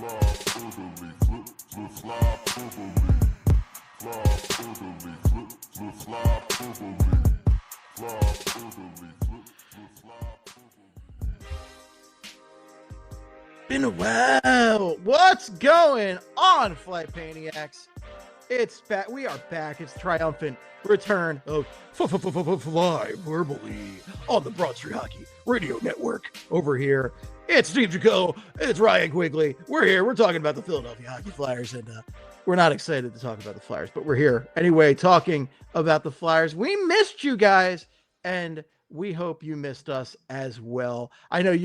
Been a while. What's going on, Flypaniacs? It's back. We are back. It's triumphant return of Flyperbole on the Broad Street Hockey Radio Network. Over here, it's Steve Jaco. It's Ryan Quigley. We're here. We're talking about the Philadelphia Hockey Flyers, and we're not excited to talk about the Flyers, but we're here anyway talking about the Flyers. We missed you guys, and we hope you missed us as well. I know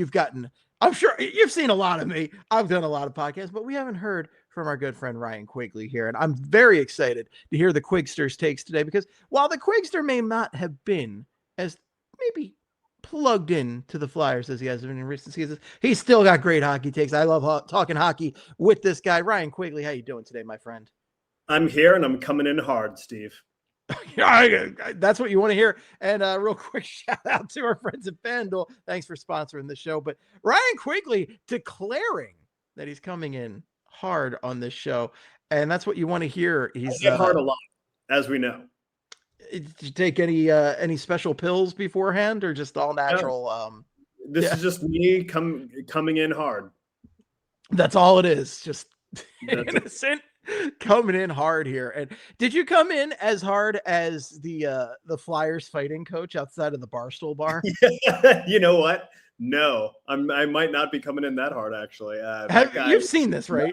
I'm sure you've seen a lot of me. I've done a lot of podcasts, but we haven't heard from our good friend Ryan Quigley here. And I'm very excited to hear the Quigster's takes today, because while the Quigster may not have been as maybe plugged in to the Flyers as he has been in recent seasons, he's still got great hockey takes. I love talking hockey with this guy. Ryan Quigley, how you doing today, my friend? I'm here and I'm coming in hard, Steve. That's what you want to hear. And real quick shout out to our friends at FanDuel. Thanks for sponsoring the show. But Ryan Quigley declaring that he's coming in hard on this show, and that's what you want to hear. He's hard a lot, as we know. Did you take any special pills beforehand, or just all natural? No. This is just me coming in hard. That's all it is. Just innocent. Coming in hard here. And did you come in as hard as the Flyers fighting coach outside of the Barstool bar? You know what? No, I might not be coming in that hard, actually. You've seen this, right?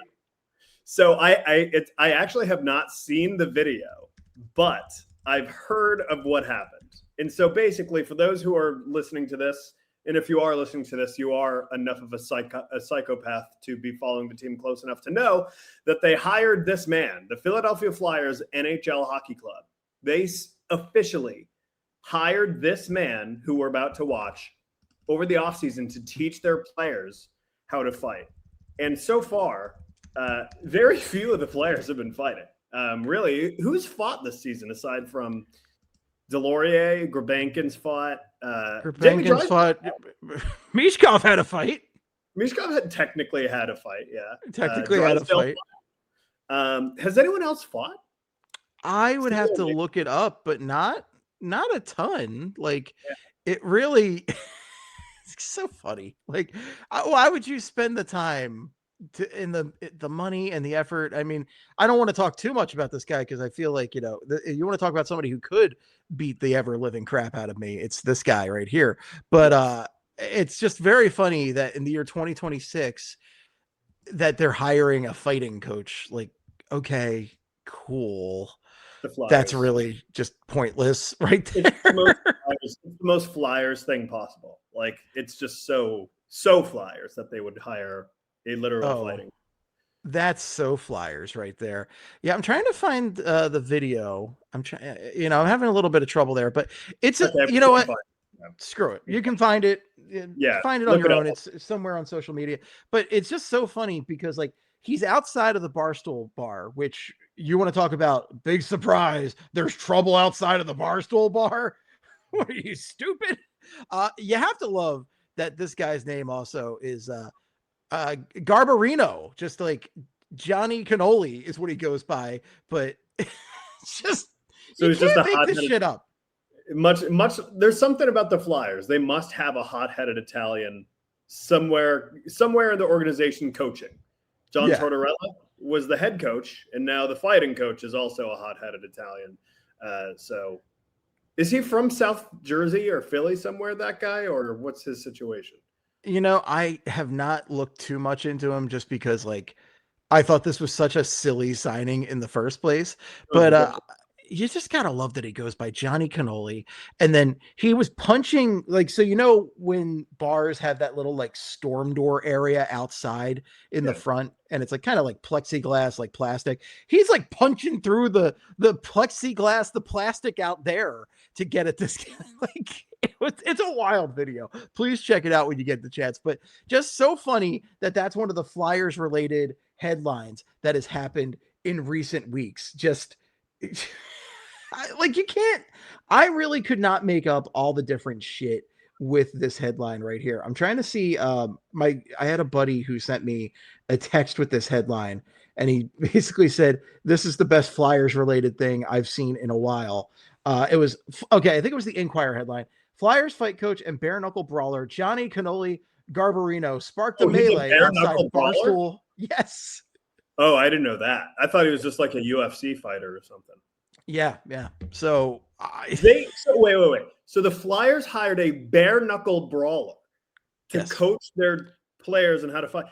So I actually have not seen the video, but I've heard of what happened. And so basically, for those who are listening to this, and if you are listening to this, you are enough of a psychopath to be following the team close enough to know that they hired this man, the Philadelphia Flyers NHL Hockey Club. They officially hired this man who we're about to watch over the offseason to teach their players how to fight. And so far, very few of the players have been fighting. Really, who's fought this season aside from Delorier? Grabankin's fought. Grabankin's fought. Mishkov had a fight. Mishkov had technically had a fight, yeah. Technically had a fight. Has anyone else fought? I would have to look it up, but not a ton. Like, it really it's so funny. Like, why would you spend the time in the money and the effort? I mean, I don't want to talk too much about this guy, because I feel like, you want to talk about somebody who could beat the ever living crap out of me. It's this guy right here. But it's just very funny that in the year 2026 that they're hiring a fighting coach. Like, okay, cool. That's really just pointless right there. It's the most Flyers thing possible. Like, it's just so Flyers that they would hire a literal fighting. That's so Flyers right there. Yeah, I'm trying to find the video. I'm having a little bit of trouble there, but it's you know what? Screw it. You can find it. Yeah, find it on your own. It's somewhere on social media. But it's just so funny because, like, he's outside of the Barstool bar, which you want to talk about big surprise. There's trouble outside of the Barstool bar. What are you, stupid? You have to love that this guy's name also is Garbarino, just like Johnny Cannoli is what he goes by, but just so he's just make this shit up. Much. There's something about the Flyers. They must have a hot-headed Italian somewhere in the organization coaching. John Tortorella was the head coach, and now the fighting coach is also a hot-headed Italian. So is he from South Jersey or Philly somewhere, that guy, or what's his situation? I have not looked too much into him, just because, like, I thought this was such a silly signing in the first place. But you just gotta love that he goes by Johnny Cannoli. And then he was punching, like, so when bars have that little, like, storm door area outside in the front, and it's like kind of like plexiglass, like plastic. He's like punching through the plexiglass, the plastic out there to get at this guy. Like, it's a wild video. Please check it out when you get the chance. But just so funny that that's one of the Flyers related headlines that has happened in recent weeks. Just like, I really could not make up all the different shit with this headline right here. I'm trying to see. I had a buddy who sent me a text with this headline, and he basically said, "This is the best Flyers related thing I've seen in a while." It was okay. I think it was the Inquirer headline. Flyers fight coach and bare knuckle brawler Johnny Cannoli Garbarino sparked a melee outside Barstool. Yes. Oh, I didn't know that. I thought he was just like a UFC fighter or something. Yeah. So wait. So the Flyers hired a bare knuckle brawler to coach their players on how to fight.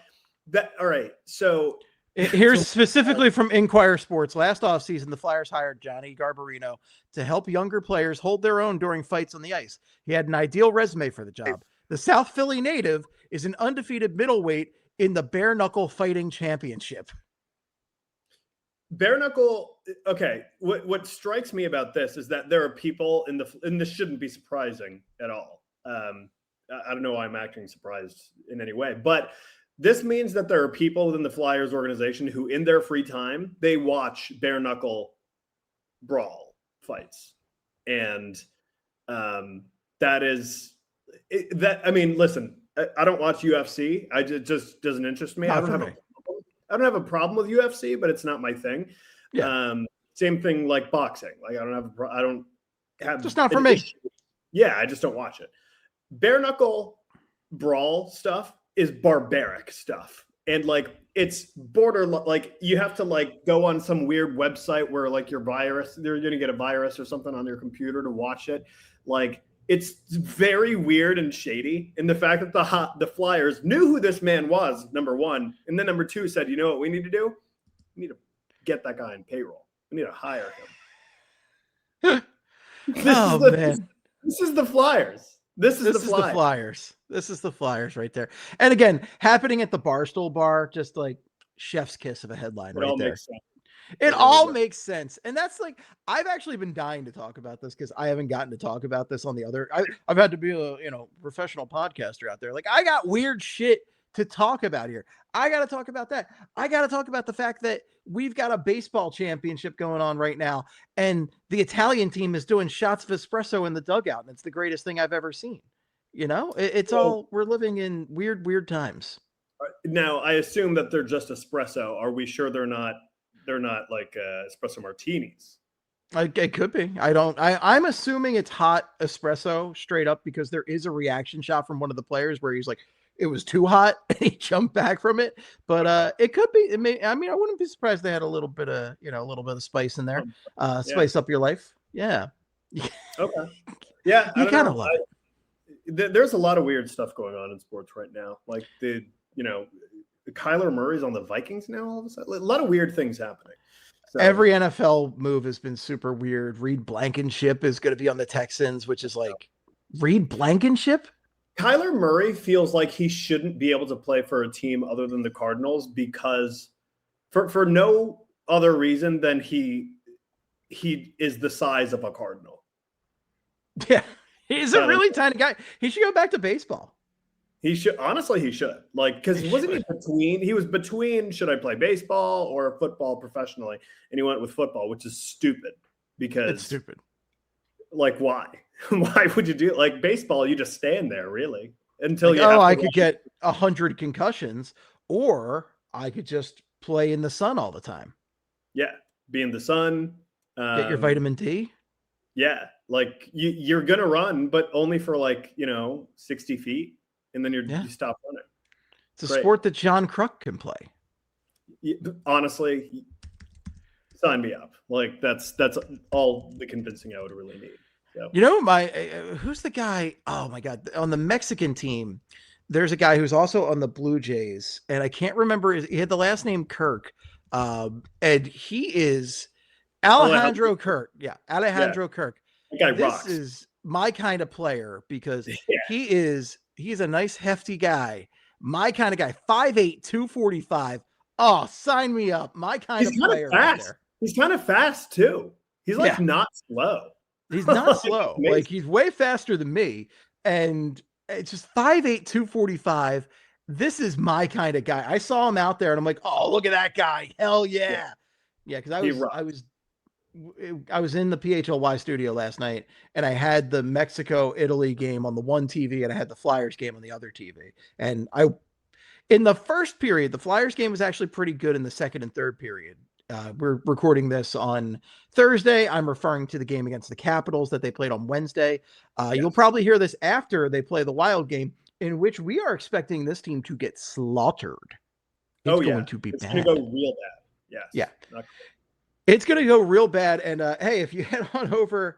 All right. So here's specifically from Inquirer Sports. Last offseason, the Flyers hired Johnny Garbarino to help younger players hold their own during fights on the ice. He had an ideal resume for the job. The South Philly native is an undefeated middleweight in the bare knuckle fighting championship. Bare knuckle. Okay. What strikes me about this is that there are people and this shouldn't be surprising at all. I don't know why I'm acting surprised in any way, but this means that there are people within the Flyers organization who in their free time, they watch bare knuckle brawl fights. And that is that. I mean, listen, I don't watch UFC. It just doesn't interest me. I don't have a problem with UFC, but it's not my thing. Yeah. Same thing like boxing. Like I don't have just not for me. Yeah, I just don't watch it. Bare knuckle brawl stuff is barbaric stuff. And like it's border like you have to like go on some weird website where like you're going to get a virus or something on your computer to watch it. Like it's very weird and shady. And the fact that the Flyers knew who this man was, number one, and then number two said, you know what we need to do? We need to get that guy on payroll. We need to hire him. This is the Flyers. This is the Flyers. This is the Flyers right there. And again, happening at the Barstool bar, just like chef's kiss of a headline right there. It all makes sense. And that's like, I've actually been dying to talk about this because I haven't gotten to talk about this on the other. I've had to be a professional podcaster out there. Like I got weird shit to talk about here. I got to talk about that. I got to talk about the fact that we've got a baseball championship going on right now. And the Italian team is doing shots of espresso in the dugout. And it's the greatest thing I've ever seen. We're living in weird times. Now, I assume that they're just espresso. Are we sure they're not like espresso martinis? It could be. I'm assuming it's hot espresso straight up because there is a reaction shot from one of the players where he's like, it was too hot and he jumped back from it. But it could be. I wouldn't be surprised they had a little bit of spice in there. Spice up your life. Yeah. Okay. Yeah. You kind of love it. There's a lot of weird stuff going on in sports right now. Like Kyler Murray's on the Vikings now all of a sudden. A lot of weird things happening. So, every NFL move has been super weird. Reed Blankenship is going to be on the Texans, which is like Reed Blankenship. Kyler Murray feels like he shouldn't be able to play for a team other than the Cardinals because for no other reason than he is the size of a Cardinal. Yeah, he's a really tiny guy. He should go back to baseball. He should. Honestly, he should. Like, because he was between should I play baseball or football professionally? And he went with football, which is stupid because it's stupid. Like, why? Why would you do it? Like baseball, you just stand there really until I could get 100 concussions, or I could just play in the sun all the time. Yeah, be in the sun. Get your vitamin D. Yeah, like you're gonna run, but only for 60 feet, and then you stop running. It's a sport that John Kruk can play. Honestly, sign me up. Like that's all the convincing I would really need. So. Who's the guy? Oh my God. On the Mexican team, there's a guy who's also on the Blue Jays and I can't remember. He had the last name Kirk. And he is Alejandro Kirk. Yeah. Alejandro Kirk. That guy this rocks. Is my kind of player because he's a nice hefty guy. My kind of guy, 5'8", 245. Oh, sign me up. My kind of player. Right there. He's kind of fast too. He's not slow. He's not slow. Like he's way faster than me. And it's just 5'8", 245. This is my kind of guy. I saw him out there and I'm like, oh, look at that guy. Hell yeah. Yeah. Cause I was I was in the PHLY studio last night, and I had the Mexico-Italy game on the one TV, and I had the Flyers game on the other TV. And in the first period, the Flyers game was actually pretty good. In the second and third period, we're recording this on Thursday. I'm referring to the game against the Capitals that they played on Wednesday. Yes. You'll probably hear this after they play the Wild game, in which we are expecting this team to get slaughtered. It's going to be bad. It's going to go real bad. Yes. Yeah. Not It's going to go real bad. And hey, if you head on over,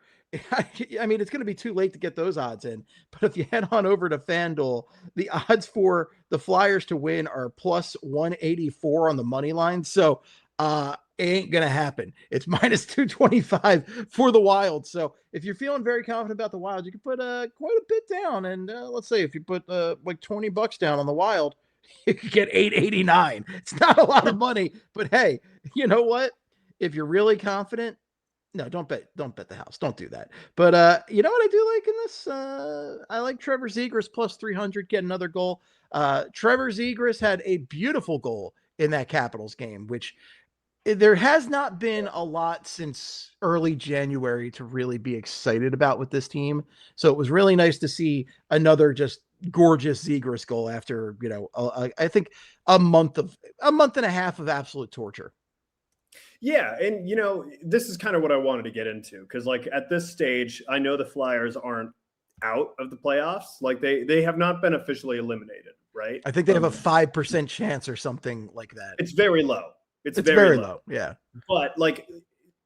I mean, it's going to be too late to get those odds in. But if you head on over to FanDuel, the odds for the Flyers to win are plus 184 on the money line. So it ain't going to happen. It's minus 225 for the Wild. So if you're feeling very confident about the Wild, you can put quite a bit down. And let's say if you put like $20 down on the Wild, you could get 889. It's not a lot of money, but hey, you know what? If you're really confident, no, don't bet the house. Don't do that. But you know what I do like in this? I like Trevor Zegras plus 300, get another goal. Trevor Zegras had a beautiful goal in that Capitals game, which there has not been a lot since early January to really be excited about with this team. So it was really nice to see another just gorgeous Zegras goal after, I think a month and a half of absolute torture. Yeah, and this is kind of what I wanted to get into, because like at this stage, I know the Flyers aren't out of the playoffs. Like they have not been officially eliminated, right? I think they have a 5% chance or something like that. It's very low. It's very low. Yeah. But like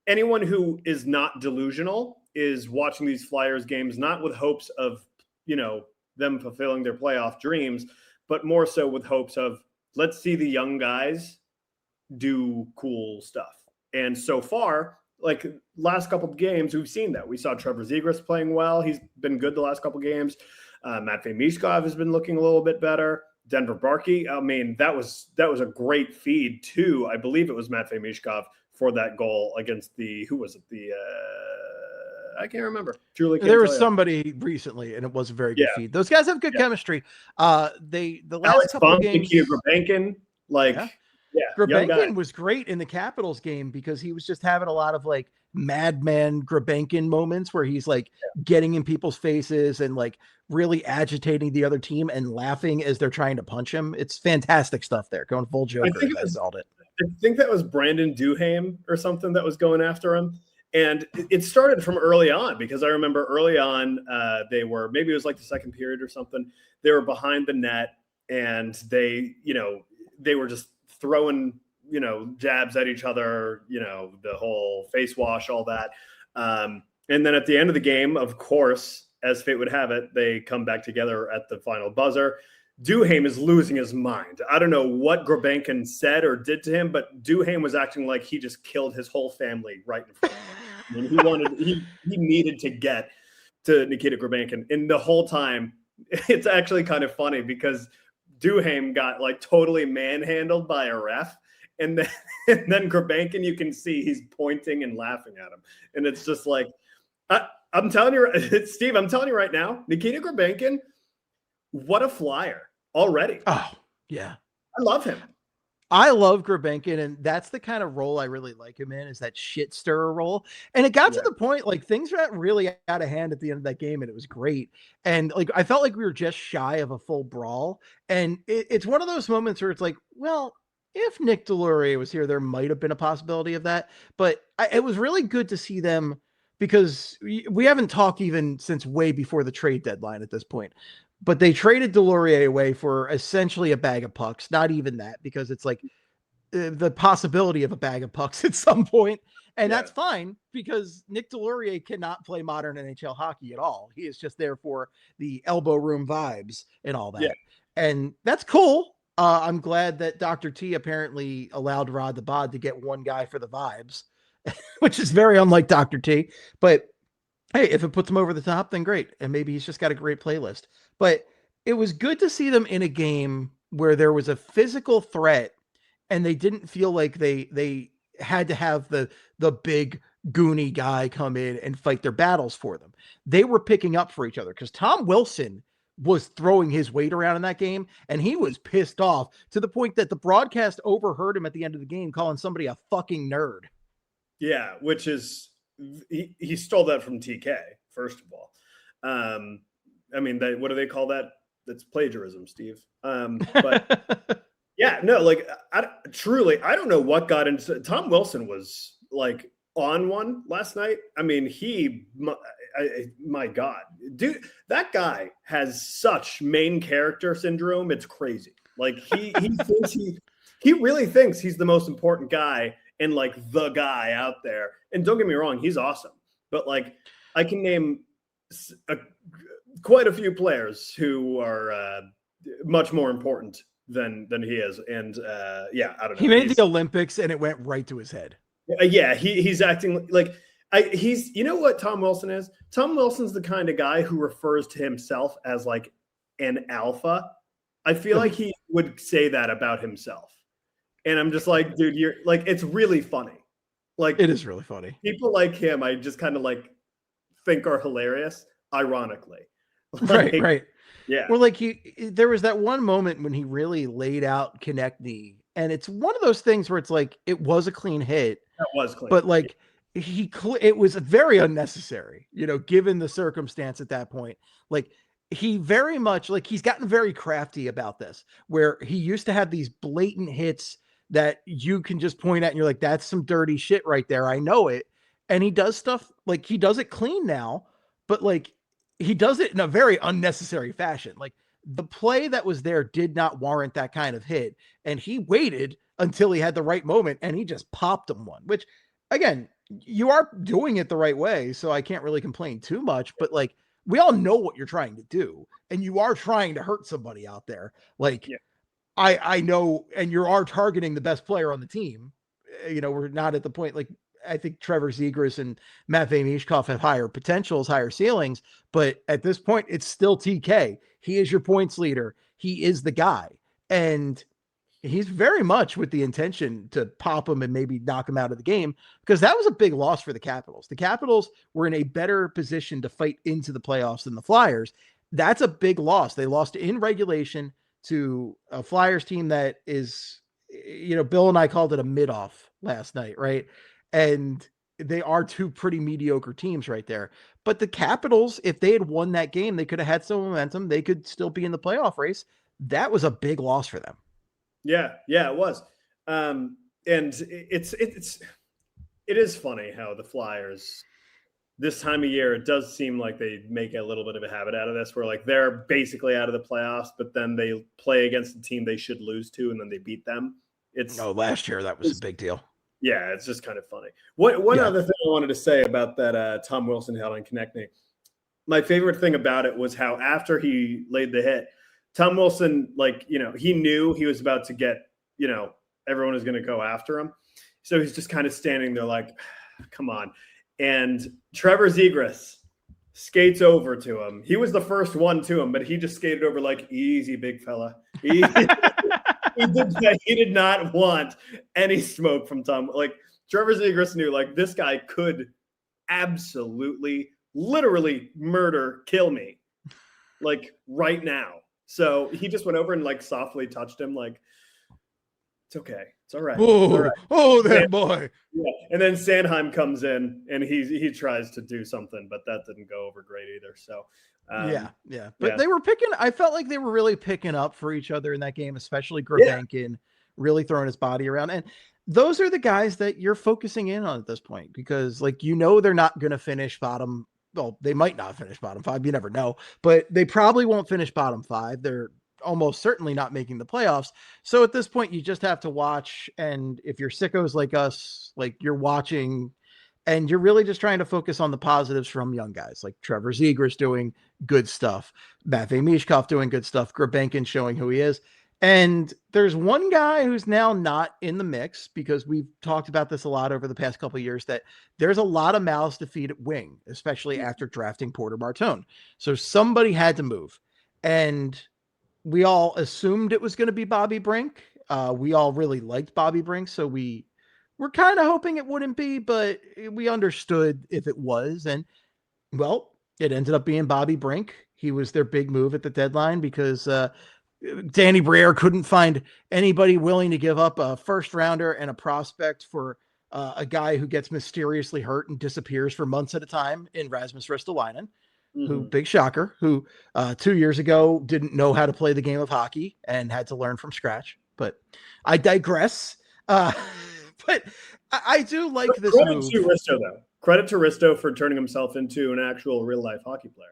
anyone who is not delusional is watching these Flyers games not with hopes of, them fulfilling their playoff dreams, but more so with hopes of, let's see the young guys do cool stuff. And so far, like last couple of games, we've seen that. We saw Trevor Zegras playing well. He's been good the last couple of games. Matvei Michkov has been looking a little bit better. Denver Barkey, I mean, that was a great feed too. I believe it was Matvei Michkov for that goal against who was it? I can't remember. Truly, there was somebody recently, and it was a very good feed. Those guys have good chemistry. The last Alex couple Funk, games, Nikita Grabenkin, Grabenkin was great in the Capitals game because he was just having a lot of like madman Grabenkin moments where he's like getting in people's faces and like really agitating the other team and laughing as they're trying to punch him. It's fantastic stuff there. Going full Joker. I think that was Brandon Duhaime or something that was going after him. And it started from early on, because I remember early on maybe it was like the second period or something. They were behind the net and they were just throwing, jabs at each other, the whole face wash, all that. And then at the end of the game, of course, as fate would have it, they come back together at the final buzzer. Duhaime is losing his mind. I don't know what Grabenkin said or did to him, but Duhaime was acting like he just killed his whole family right in front of him. I mean, he needed to get to Nikita Grabenkin. And the whole time, it's actually kind of funny because Duhaime got like totally manhandled by a ref. And then Grabenkin, you can see he's pointing and laughing at him. And it's just like, I'm telling you, Steve, I'm telling you right now, Nikita Grabenkin, what a flyer already. Oh, yeah. I love him. I love Grabenkin, and that's the kind of role I really like him in, is that shit stirrer role. And it got to the point, like, things got really out of hand at the end of that game, and it was great. And like, I felt like we were just shy of a full brawl. And it's one of those moments where it's like, well, if Nick Delorier was here, there might have been a possibility of that. But it was really good to see them, because we haven't talked even since way before the trade deadline at this point. But they traded Delorier away for essentially a bag of pucks. Not even that, because it's like the possibility of a bag of pucks at some point. And that's fine, because Nick Delorier cannot play modern NHL hockey at all. He is just there for the elbow room vibes and all that. Yeah. And that's cool. I'm glad that Dr. T apparently allowed Rod the Bod to get one guy for the vibes, which is very unlike Dr. T. But hey, if it puts him over the top, then great. And maybe he's just got a great playlist. But it was good to see them in a game where there was a physical threat and they didn't feel like they had to have the big goony guy come in and fight their battles for them. They were picking up for each other, because Tom Wilson was throwing his weight around in that game, and he was pissed off to the point that the broadcast overheard him at the end of the game calling somebody a fucking nerd. Yeah, which is he stole that from TK, first of all. I mean, what do they call that? That's plagiarism, Steve. But yeah, no, like truly, I don't know what got into Tom Wilson was like on one last night. I mean, my God, dude, that guy has such main character syndrome. It's crazy. Like he thinks he really thinks he's the most important guy and like the guy out there. And don't get me wrong, he's awesome. But like, I can name quite a few players who are much more important than he is. And yeah, I don't know. He made the Olympics and it went right to his head. Yeah, he's acting like he's, you know what Tom Wilson is? Tom Wilson's the kind of guy who refers to himself as like an alpha. I feel like he would say that about himself. And I'm just like, dude, you're like, it's really funny. Like, it is really funny. People like him, I just kind of like think are hilarious, ironically. Like, right. Yeah. Well, like there was that one moment when he really laid out Konechny, and it's one of those things where it's like, it was a clean hit. That was clean. But like it was very unnecessary, given the circumstance at that point. Like, he very much, like, he's gotten very crafty about this, where he used to have these blatant hits that you can just point at and you're like, that's some dirty shit right there. I know it. And he does stuff like he does it clean now, but like he does it in a very unnecessary fashion. Like, the play that was there did not warrant that kind of hit. And he waited until he had the right moment and he just popped him one, which again, you are doing it the right way. So I can't really complain too much, but like, we all know what you're trying to do and you are trying to hurt somebody out there. Like, yeah. I know, and you are targeting the best player on the team. We're not at the point, like, I think Trevor Zegras and Matvei Mishkov have higher potentials, higher ceilings, but at this point, it's still TK. He is your points leader. He is the guy. And he's very much with the intention to pop him and maybe knock him out of the game, because that was a big loss for the Capitals. The Capitals were in a better position to fight into the playoffs than the Flyers. That's a big loss. They lost in regulation to a Flyers team that is, Bill and I called it a mid-off last night, right? And they are two pretty mediocre teams right there. But the Capitals, if they had won that game, they could have had some momentum. They could still be in the playoff race. That was a big loss for them. Yeah, it was. And it is funny how the Flyers, this time of year, it does seem like they make a little bit of a habit out of this, where like they're basically out of the playoffs, but then they play against the team they should lose to, and then they beat them. Last year that was a big deal. Yeah, it's just kind of funny. One other thing I wanted to say about that Tom Wilson hit on Konechny, my favorite thing about it was how after he laid the hit, Tom Wilson, like, he knew he was about to get, everyone is going to go after him. So he's just kind of standing there like, come on. And Trevor Zegras skates over to him. He was the first one to him, but he just skated over like, easy, big fella. He did not want any smoke from Tom. Like, Trevor Zegras knew, like, this guy could absolutely, literally kill me, like, right now. So he just went over and like softly touched him, like, it's okay, it's all right. Oh, right. That boy. Yeah. And then Sanheim comes in and he tries to do something, but that didn't go over great either. So yeah. But they were I felt like they were really picking up for each other in that game, especially Grabenkin really throwing his body around. And those are the guys that you're focusing in on at this point, because like, they're not going to finish bottom. Well, they might not finish bottom 5. You never know, but they probably won't finish bottom 5. They're almost certainly not making the playoffs. So at this point, you just have to watch. And if you're sickos like us, like, you're watching and you're really just trying to focus on the positives from young guys like Trevor Zegras doing good stuff, Matvei Mishkov doing good stuff, Grabenkin showing who he is. And there's one guy who's now not in the mix, because we've talked about this a lot over the past couple of years, that there's a lot of mouths to feed at wing, especially after drafting Porter Martone. So somebody had to move. And we all assumed it was going to be Bobby Brink. We all really liked Bobby Brink. So we were kind of hoping it wouldn't be, but we understood if it was. And well, it ended up being Bobby Brink. He was their big move at the deadline because, Danny Briere couldn't find anybody willing to give up a first rounder and a prospect for a guy who gets mysteriously hurt and disappears for months at a time in Rasmus Ristolainen, who, big shocker, who 2 years ago didn't know how to play the game of hockey and had to learn from scratch. But I digress. But I do like this Credit move. to Risto, though. Credit to Risto for turning himself into an actual real-life hockey player.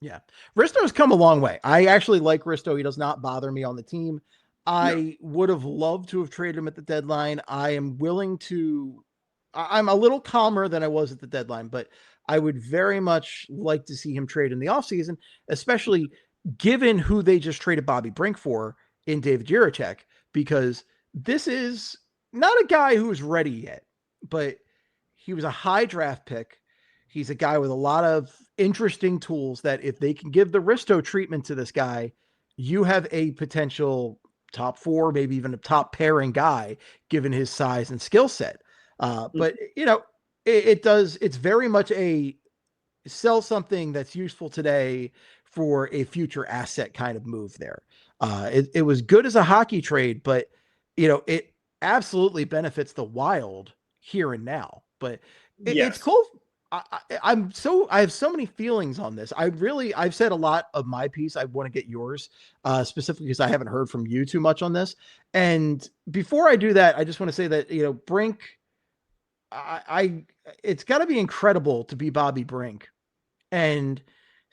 Yeah. Risto's come a long way. I actually like Risto. He does not bother me on the team. I would have loved to have traded him at the deadline. I'm a little calmer than I was at the deadline, but I would very much like to see him trade in the offseason, especially given who they just traded Bobby Brink for in David Jiricek, because this is not a guy who's ready yet, but he was a high draft pick. He's a guy with a lot of interesting tools that if they can give the Risto treatment to this guy, you have a potential top 4, maybe even a top pairing guy, given his size and skill set. But it's very much a sell something that's useful today for a future asset kind of move there. It was good as a hockey trade, but it absolutely benefits the Wild here and now. But it's cool. I have so many feelings on this. I've said a lot of my piece. I want to get yours, specifically because I haven't heard from you too much on this. And before I do that, I just want to say that, Brink, it's got to be incredible to be Bobby Brink and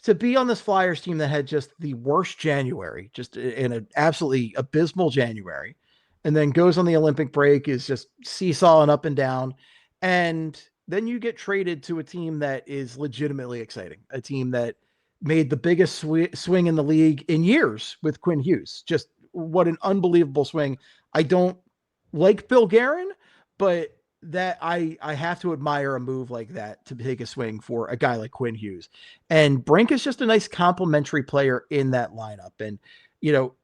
to be on this Flyers team that had just the worst January, just in an absolutely abysmal January, and then goes on the Olympic break, is just seesawing up and down. And then you get traded to a team that is legitimately exciting, a team that made the biggest swing in the league in years with Quinn Hughes. Just what an unbelievable swing. I don't like Bill Guerin, but that I have to admire a move like that to take a swing for a guy like Quinn Hughes. And Brink is just a nice complementary player in that lineup. And,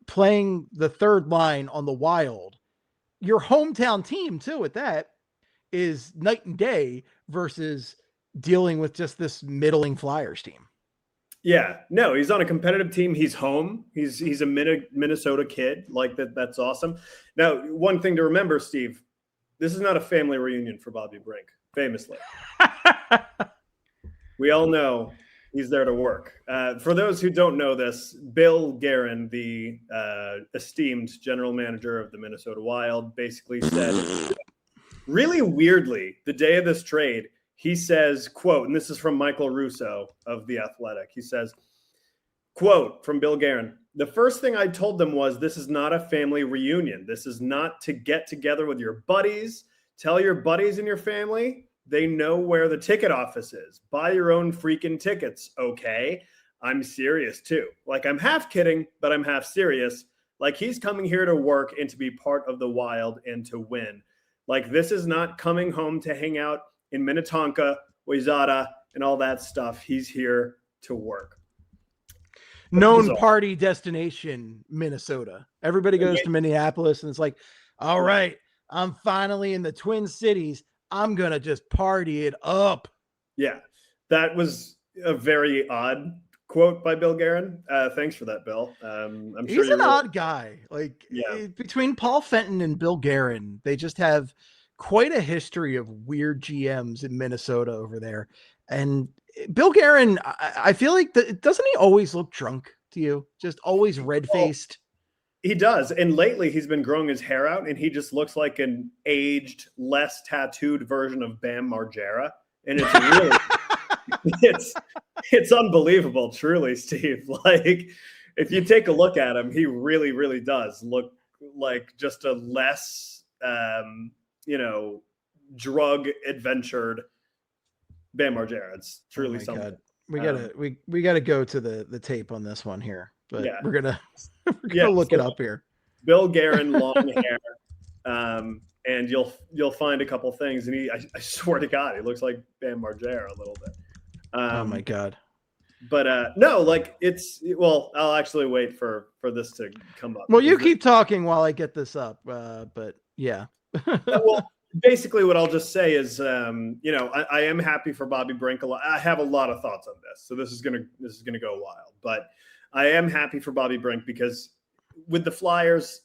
playing the third line on the Wild, your hometown team too, at that, is night and day versus dealing with just this middling Flyers team. Yeah, no, he's on a competitive team. He's home. He's a Minnesota kid. Like that. That's awesome. Now, one thing to remember, Steve, this is not a family reunion for Bobby Brink, famously. We all know he's there to work. For those who don't know this, Bill Guerin, the esteemed general manager of the Minnesota Wild, basically said, really weirdly, the day of this trade, he says, quote, and this is from Michael Russo of The Athletic. He says, quote, from Bill Guerin, the first thing I told them was, this is not a family reunion. This is not to get together with your buddies. Tell your buddies and your family they know where the ticket office is. Buy your own freaking tickets, okay? I'm serious too. Like, I'm half kidding, but I'm half serious. Like, he's coming here to work and to be part of the Wild and to win. Like, this is not coming home to hang out in Minnetonka, Wayzata, and all that stuff. He's here to work. Known party destination, Minnesota. Everybody goes to Minneapolis and it's like, all right, I'm finally in the Twin Cities. I'm going to just party it up. Yeah, that was a very odd quote by Bill Guerin. Thanks for that, Bill. I'm sure he's an odd guy. Like, between Paul Fenton and Bill Guerin, they just have quite a history of weird GMs in Minnesota over there. And Bill Guerin, I feel like, doesn't he always look drunk to you? Just always red-faced? He does. And lately he's been growing his hair out and he just looks like an aged, less tattooed version of Bam Margera. And it's really, it's unbelievable, truly, Steve. Like, if you take a look at him, he really, really does look like just a less, drug adventured Bam Margera. It's truly something. God. We gotta go to the tape on this one here, but we're gonna look it up here. Bill Guerin, long hair, and you'll find a couple things, and I swear to God, he looks like Bam Margera a little bit. Oh my God! But no, like I'll actually wait for this to come up. Well, you keep talking while I get this up, but yeah. Well, basically, what I'll just say is, I am happy for Bobby Brink. I have a lot of thoughts on this, so this is gonna go wild. But I am happy for Bobby Brink because with the Flyers,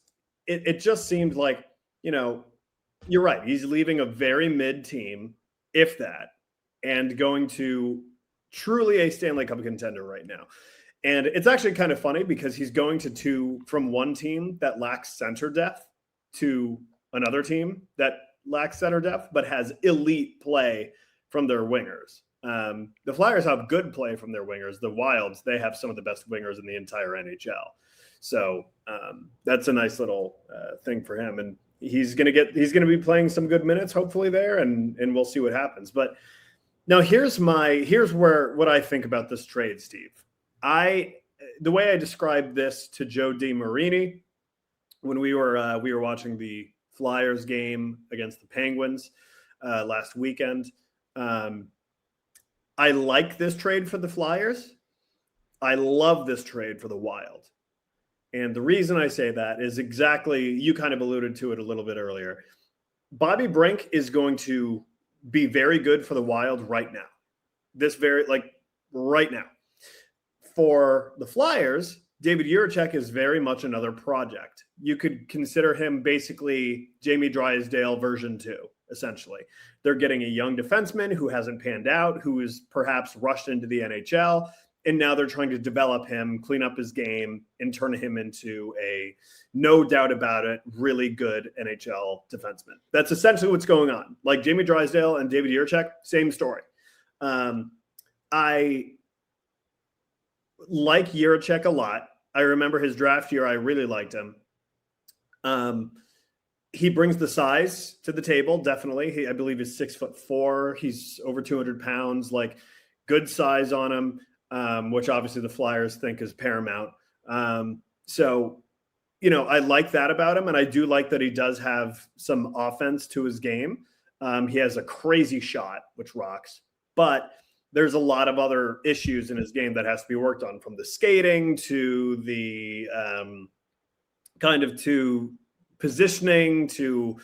it just seemed like you're right. He's leaving a very mid team, if that, and going to truly a Stanley Cup contender right now. And it's actually kind of funny because he's going from one team that lacks center depth to another team that lacks center depth, but has elite play from their wingers. The Flyers have good play from their wingers. The Wilds, they have some of the best wingers in the entire NHL. So that's a nice little thing for him. And he's going to be playing some good minutes, hopefully there, and we'll see what happens. But now here's what I think about this trade, Steve. The way I described this to Joe DiMarini when we were watching the Flyers game against the Penguins last weekend. I like this trade for the Flyers. I love this trade for the Wild. And the reason I say that is exactly, you kind of alluded to it a little bit earlier. Bobby Brink is going to be very good for the Wild right now. Right now. For the Flyers, David Jiricek is very much another project. You could consider him basically Jamie Drysdale version 2, essentially. They're getting a young defenseman who hasn't panned out, who is perhaps rushed into the NHL, and now they're trying to develop him, clean up his game, and turn him into a, no doubt about it, really good NHL defenseman. That's essentially what's going on. Like Jamie Drysdale and David Jiricek, same story. I like Jiricek a lot. I remember his draft year. I really liked him. He brings the size to the table, definitely. I believe he's 6'4". He's over 200 pounds, like good size on him, which obviously the Flyers think is paramount. So, I like that about him. And I do like that he does have some offense to his game. He has a crazy shot, which rocks, but there's a lot of other issues in his game that has to be worked on, from the skating to the to positioning to,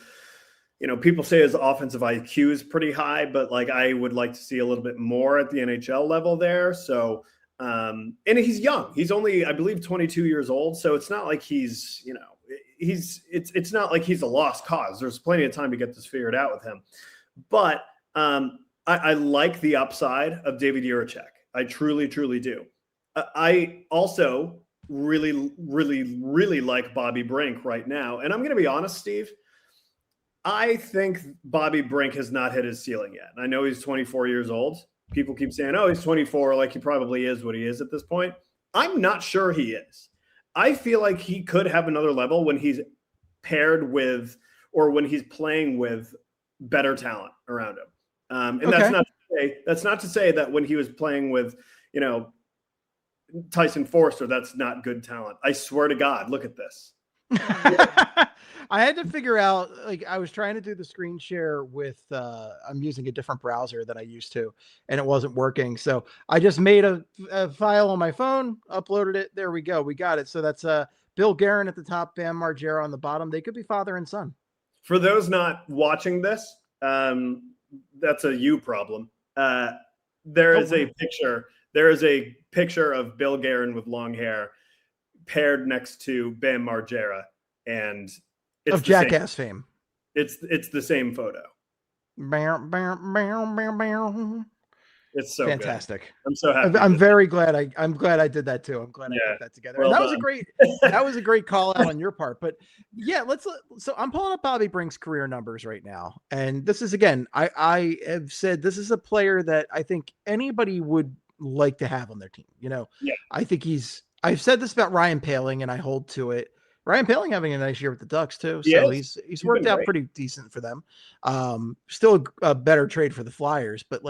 people say his offensive IQ is pretty high, but I would like to see a little bit more at the NHL level there. So, and he's young. He's only, I believe, 22 years old. So it's not like he's, it's not like he's a lost cause. There's plenty of time to get this figured out with him. But I like the upside of David Jiricek. I truly, truly do. I also really, really, really like Bobby Brink right now. And I'm going to be honest, Steve. I think Bobby Brink has not hit his ceiling yet. I know he's 24 years old. People keep saying, oh, he's 24, like he probably is what he is at this point. I'm not sure he is. I feel like he could have another level when he's paired with, or when he's playing with better talent around him. And okay. That's not to say that when he was playing with, Tyson Forster, that's not good talent. I swear to God, look at this. I had to figure out, I was trying to do the screen share with, I'm using a different browser than I used to, and it wasn't working. So I just made a file on my phone, uploaded it. There we go. We got it. So that's Bill Guerin at the top, Bam Margera on the bottom. They could be father and son. For those not watching this, that's a you problem. There is a picture of Bill Guerin with long hair paired next to Bam Margera, and it's of Jackass fame. It's the same photo. It's so fantastic. Good. I'm so happy. I'm very glad. I'm glad I did that too. I'm glad I put that together. Well, and that was a great call out on your part. But yeah, so I'm pulling up Bobby Brink's career numbers right now. And this is, again, I have said this is a player that I think anybody would like to have on their team. I think I've said this about Ryan Poehling, and I hold to it. Ryan Poehling having a nice year with the Ducks too. So he's worked out pretty decent for them. Still a better trade for the Flyers, but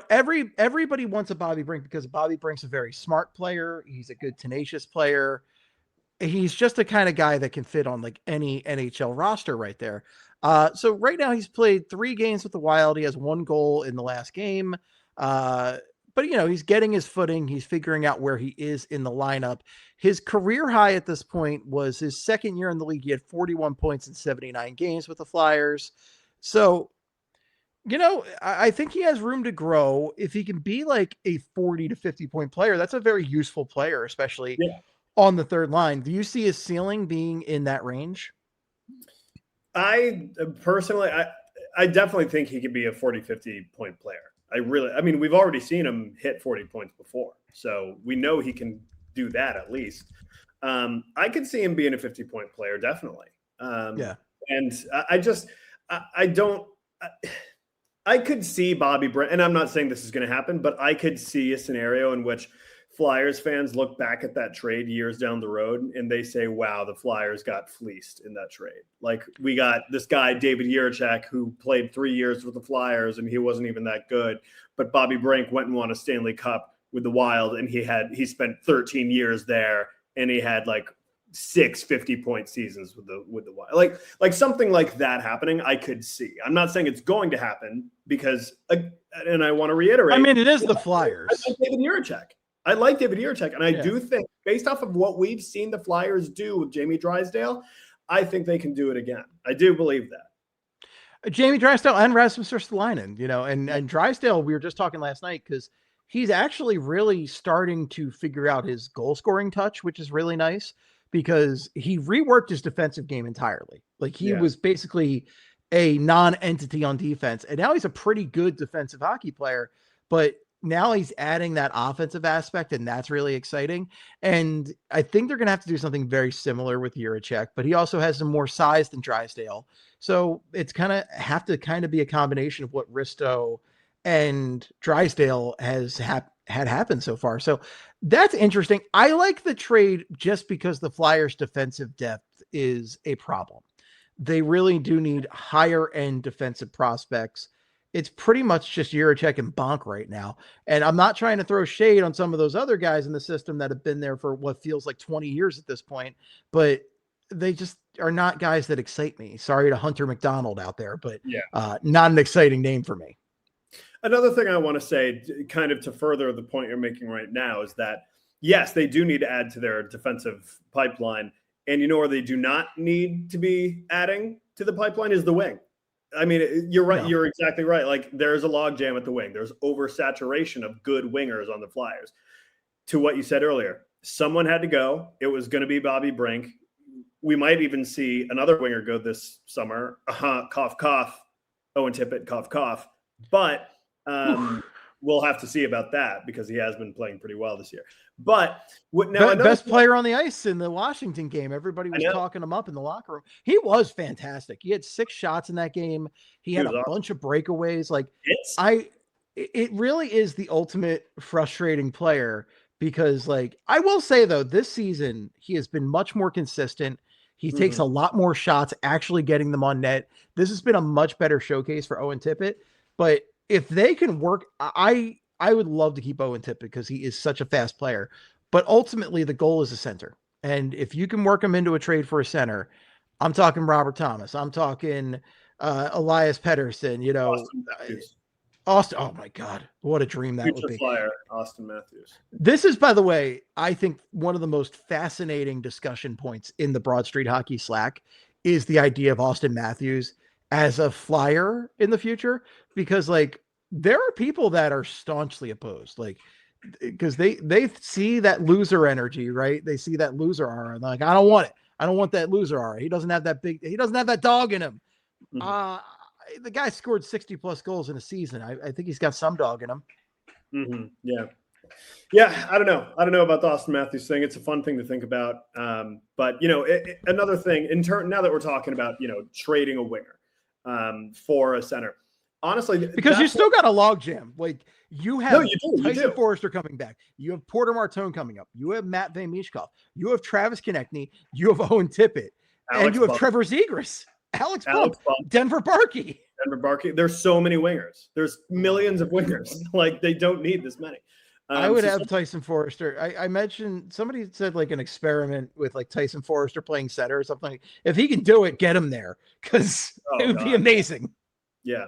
everybody wants a Bobby Brink because Bobby Brink's a very smart player. He's a good, tenacious player. He's just the kind of guy that can fit on any NHL roster right there. So right now he's played 3 games with the Wild. He has 1 goal in the last game. But, he's getting his footing. He's figuring out where he is in the lineup. His career high at this point was his second year in the league. He had 41 points in 79 games with the Flyers. So, I think he has room to grow. If he can be a 40 to 50 point player, that's a very useful player, especially on the third line. Do you see his ceiling being in that range? I personally, I definitely think he could be a 40, 50 point player. I mean, we've already seen him hit 40 points before, so we know he can do that at least. I could see him being a 50-point player, definitely. Yeah. And I could see Bobby Brink, and I'm not saying this is going to happen, but I could see a scenario in which Flyers fans look back at that trade years down the road and they say, wow, the Flyers got fleeced in that trade. Like, we got this guy, David Jiricek, who played 3 years with the Flyers and he wasn't even that good. But Bobby Brink went and won a Stanley Cup with the Wild, and he spent 13 years there, and he had like 6 50-point seasons with the Wild. Like something like that happening, I could see. I'm not saying it's going to happen because, and I want to reiterate, I mean, it is the Flyers. I like David Jiricek. I like David Jiricek, and I do think, based off of what we've seen the Flyers do with Jamie Drysdale, I think they can do it again. I do believe that. Jamie Drysdale and Rasmus Ristolainen, and Drysdale, we were just talking last night because he's actually really starting to figure out his goal scoring touch, which is really nice because he reworked his defensive game entirely. Like, he was basically a non-entity on defense, and now he's a pretty good defensive hockey player, but now he's adding that offensive aspect, and that's really exciting. And I think they're going to have to do something very similar with Jiricek, but he also has some more size than Drysdale. So it's have to be a combination of what Risto and Drysdale has had happen so far. So that's interesting. I like the trade just because the Flyers' defensive depth is a problem. They really do need higher end defensive prospects. It's pretty much just Jiricek and Bonk right now. And I'm not trying to throw shade on some of those other guys in the system that have been there for what feels like 20 years at this point, but they just are not guys that excite me. Sorry to Hunter McDonald out there, but not an exciting name for me. Another thing I want to say, kind of to further the point you're making right now, is that, yes, they do need to add to their defensive pipeline. And you know where they do not need to be adding to the pipeline is the wing. I mean, you're right. No. You're exactly right. Like, there's a logjam at the wing. There's oversaturation of good wingers on the Flyers. To what you said earlier, someone had to go. It was going to be Bobby Brink. We might even see another winger go this summer. Cough, cough. Owen Tippett, cough, cough. But we'll have to see about that because he has been playing pretty well this year. But best player on the ice in the Washington game. Everybody was talking him up in the locker room. He was fantastic. He had 6 shots in that game. He had a bunch of breakaways. Like, it really is the ultimate frustrating player because, like, I will say though, this season he has been much more consistent. He takes a lot more shots, actually getting them on net. This has been a much better showcase for Owen Tippett. But if they can work, I would love to keep Owen Tippett because he is such a fast player. But ultimately, the goal is a center. And if you can work him into a trade for a center, I'm talking Robert Thomas. I'm talking Elias Pettersson, Austin. Oh, my God. What a dream that would be. Flyer, Austin Matthews. This is, by the way, I think one of the most fascinating discussion points in the Broad Street Hockey Slack is the idea of Austin Matthews as a Flyer in the future. Because, like, there are people that are staunchly opposed, like, because they see that loser energy, right? They see that loser aura, and they're like, I don't want it. I don't want that loser aura. He doesn't have that dog in him. The guy scored 60+ goals in a season. I think he's got some dog in him. Yeah. I don't know about the Austin Matthews thing. It's a fun thing to think about. But another thing now that we're talking about, trading a winger for a center. Honestly, because you still got a logjam. Like, you have Tyson Forrester coming back. You have Porter Martone coming up. You have Matt Van Meeschkoff. You have Travis Konechny. You have Owen Tippett. And you have Trevor Zegras. Alex Bump. Denver Barkey. There's so many wingers. There's millions of wingers. Like, they don't need this many. I would have Tyson Forrester. I mentioned, somebody said like an experiment with like Tyson Forrester playing center or something. If he can do it, get him there because it would be amazing. Yeah.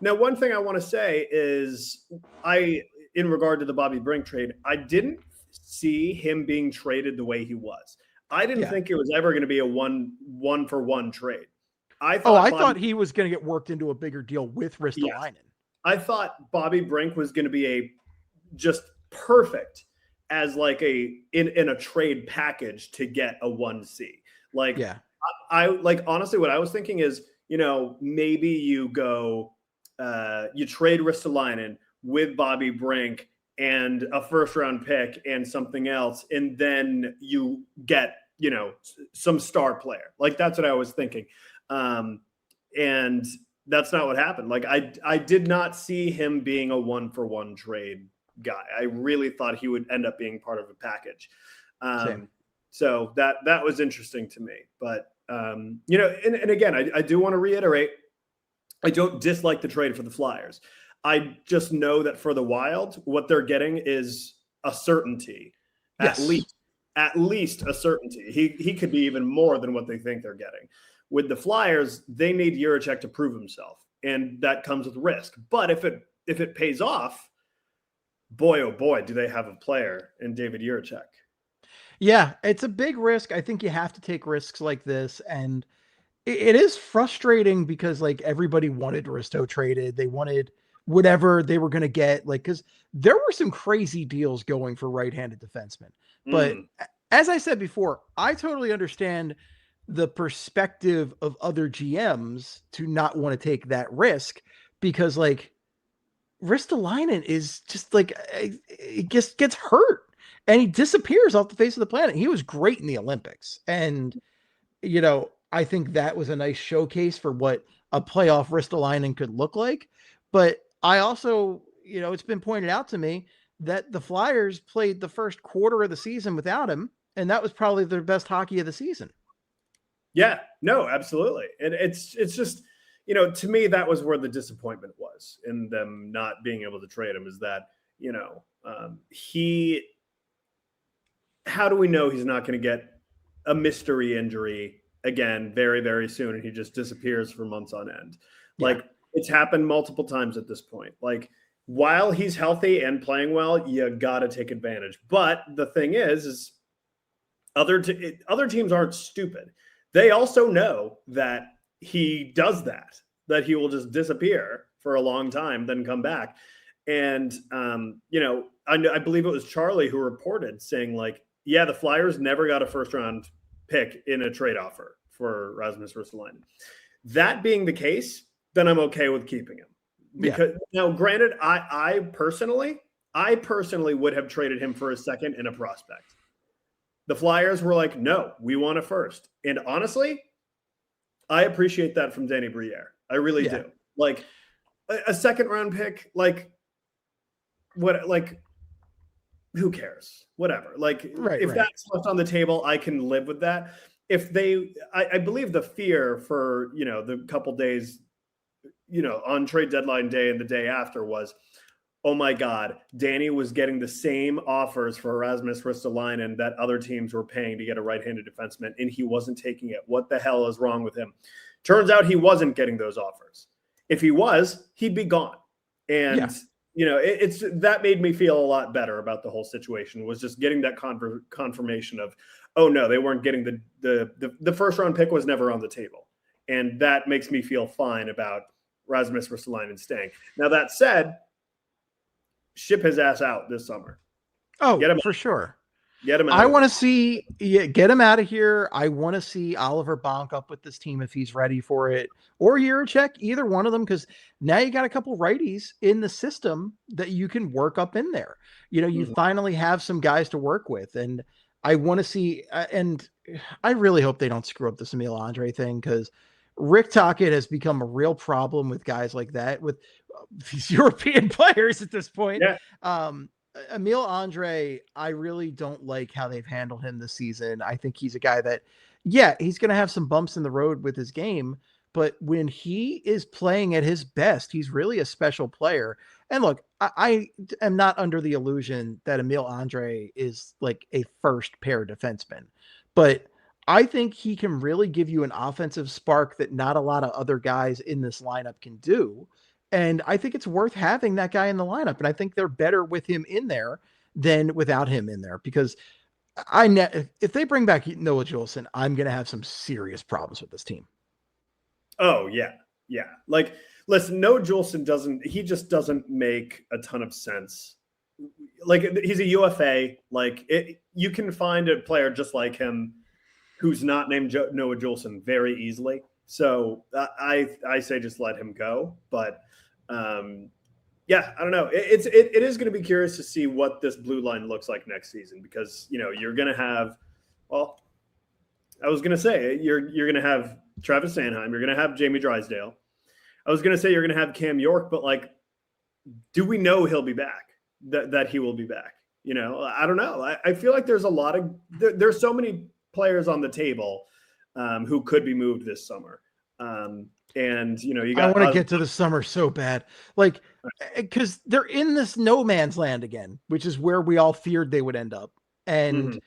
Now, one thing I want to say is in regard to the Bobby Brink trade, I didn't see him being traded the way he was. I didn't think it was ever going to be a one-for-one trade. I thought he was going to get worked into a bigger deal with Ristolainen. I thought Bobby Brink was going to be just perfect as like in a trade package to get a 1C. Like, I like honestly, what I was thinking is, maybe you go, you trade Ristolainen with Bobby Brink and a first round pick and something else, and then you get, some star player. Like that's what I was thinking. And that's not what happened. Like I did not see him being a 1-for-1 trade guy. I really thought he would end up being part of a package. Same. So that was interesting to me. But and again, I do want to reiterate, I don't dislike the trade for the Flyers. I just know that for the Wild, what they're getting is a certainty, Yes. at least a certainty. He could be even more than what they think they're getting. With the Flyers, they need Jiricek to prove himself, and that comes with risk. But if it pays off, boy, oh boy, do they have a player in David Jiricek. Yeah, it's a big risk. I think you have to take risks like this, and it is frustrating because like everybody wanted Risto traded. They wanted whatever they were going to get, like, because there were some crazy deals going for right-handed defensemen. But as I said before, I totally understand the perspective of other GMs to not want to take that risk, because like Ristolainen is just like, it just gets hurt and he disappears off the face of the planet. He was great in the Olympics. And, I think that was a nice showcase for what a playoff Ristolainen could look like. But I also, it's been pointed out to me that the Flyers played the first quarter of the season without him, and that was probably their best hockey of the season. Yeah, no, absolutely. And it's just, to me, that was where the disappointment was in them not being able to trade him, is that, how do we know he's not going to get a mystery injury again very, very soon, and he just disappears for months on end? Yeah. Like, it's happened multiple times at this point. Like, while he's healthy and playing well, you got to take advantage. But the thing is other teams aren't stupid. They also know that he does that he will just disappear for a long time, then come back. And, I believe it was Charlie who reported saying, like, yeah, the Flyers never got a first round pick in a trade offer for Rasmus Ristolainen. That being the case, then I'm okay with keeping him. Because now, granted, I personally would have traded him for a second and a prospect. The Flyers were like, no, we want a first. And honestly, I appreciate that from Danny Briere. I really do. Like, a second round pick, like, what, like, who cares? Whatever. Like, if that's left on the table, I can live with that. If I believe the fear for, the couple days, on trade deadline day and the day after was, oh my God, Danny was getting the same offers for Rasmus Ristolainen that other teams were paying to get a right-handed defenseman, and he wasn't taking it. What the hell is wrong with him? Turns out he wasn't getting those offers. If he was, he'd be gone. And, it's that made me feel a lot better about the whole situation, was just getting that confirmation of, oh no, they weren't getting the first round pick was never on the table. And that makes me feel fine about Rasmus Ristolainen staying. Now, that said, ship his ass out this summer. Oh, for sure. Get him out. I want to see, get him out of here. I want to see Oliver Bonk up with this team if he's ready for it, or Jiricek, either one of them, because now you got a couple righties in the system that you can work up in there. You finally have some guys to work with, and I want to see, and I really hope they don't screw up this Emil Andre thing, because Rick Tocchet has become a real problem with guys like that, with these European players at this point. Yeah. Emil Andre, I really don't like how they've handled him this season. I think he's a guy that, he's going to have some bumps in the road with his game, but when he is playing at his best, he's really a special player. And look, I am not under the illusion that Emil Andre is like a first pair defenseman, but I think he can really give you an offensive spark that not a lot of other guys in this lineup can do. And I think it's worth having that guy in the lineup. And I think they're better with him in there than without him in there, because if they bring back Noah Juleson, I'm going to have some serious problems with this team. Oh, yeah. Yeah. Like, listen, Noah Juleson doesn't make a ton of sense. Like, he's a UFA. Like, you can find a player just like him who's not named Noah Juleson very easily. So I say just let him go. But yeah, I don't know. It is going to be curious to see what this blue line looks like next season, because you're going to have, well, I was going to say you're going to have Travis Sanheim, you're going to have Jamie Drysdale. I was going to say you're going to have Cam York, but like, do we know he'll be back? That he will be back? I don't know. I feel like there's a lot of there's so many players on the table who could be moved this summer. And you got. I want to get to the summer so bad, like, because they're in this no man's land again, which is where we all feared they would end up, and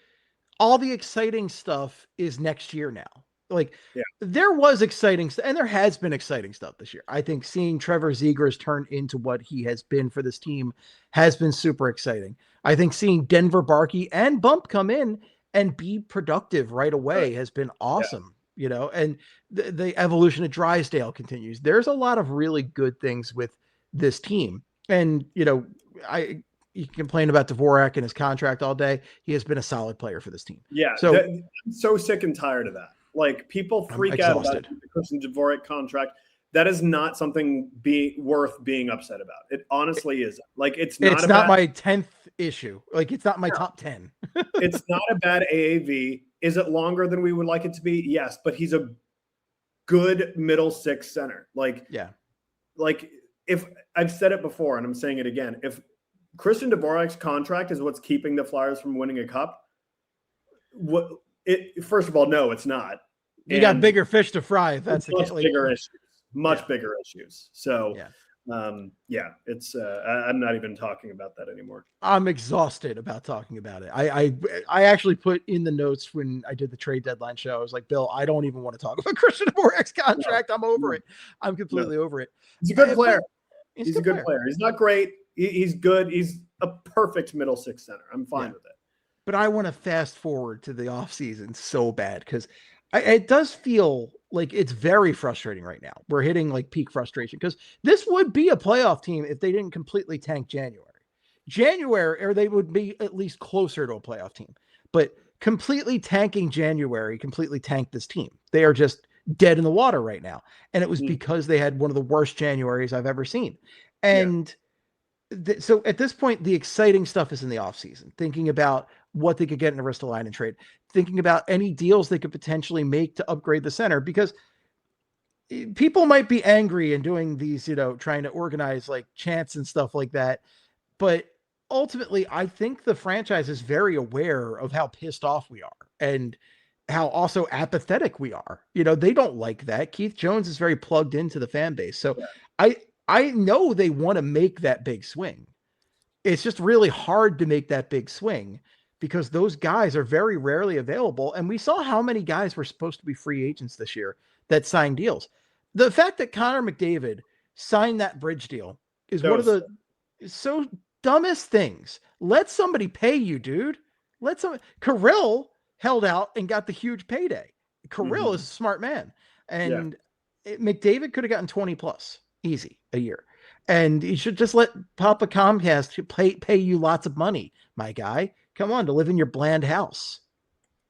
all the exciting stuff is next year now. Like, there was exciting stuff, and there has been exciting stuff this year. I think seeing Trevor Zegras turn into what he has been for this team has been super exciting. I think seeing Denver Barkey and Bump come in and be productive right away has been awesome. And the evolution of Drysdale continues. There's a lot of really good things with this team. And, you can complain about Dvorak and his contract all day. He has been a solid player for this team. Yeah. So I'm so sick and tired of that. Like, people freak out about the Christian Dvorak contract. That is not something worth being upset about. It honestly isn't. Like, it's not my 10th issue. Like, it's not my top 10. It's not a bad AAV. Is it longer than we would like it to be? Yes, but he's a good middle six center. Like, if I've said it before and I'm saying it again, if Christian Dvorak's contract is what's keeping the Flyers from winning a cup, first of all, no, it's not. You got bigger fish to fry. If that's much bigger issues, bigger issues. So, it's. I'm not even talking about that anymore. I'm exhausted about talking about it. I actually put in the notes when I did the trade deadline show. I was like, Bill, I don't even want to talk about Christian Dvorak's contract. I'm over it. I'm completely over it. He's a good player. He's a good player. He's not great. He's good. He's a perfect middle six center. I'm fine with it. But I want to fast forward to the offseason so bad, because it does feel like it's very frustrating right now. We're hitting like peak frustration, because this would be a playoff team if they didn't completely tank January, or they would be at least closer to a playoff team. But completely tanking January completely tanked this team. They are just dead in the water right now. And it was because they had one of the worst Januaries I've ever seen. And so at this point, the exciting stuff is in the offseason, thinking about what they could get in a Ristolainen trade, thinking about any deals they could potentially make to upgrade the center, because people might be angry and doing these, trying to organize like chants and stuff like that. But ultimately, I think the franchise is very aware of how pissed off we are and how also apathetic we are. They don't like that. Keith Jones is very plugged into the fan base. So I know they want to make that big swing. It's just really hard to make that big swing because those guys are very rarely available. And we saw how many guys were supposed to be free agents this year that signed deals. The fact that Connor McDavid signed that bridge deal is one of the so dumbest things. Let somebody pay you, dude. Kirill held out and got the huge payday. Kirill is a smart man. And McDavid could have gotten 20 plus easy a year. And you should just let Papa Comcast pay you lots of money, my guy. Come on, to live in your bland house.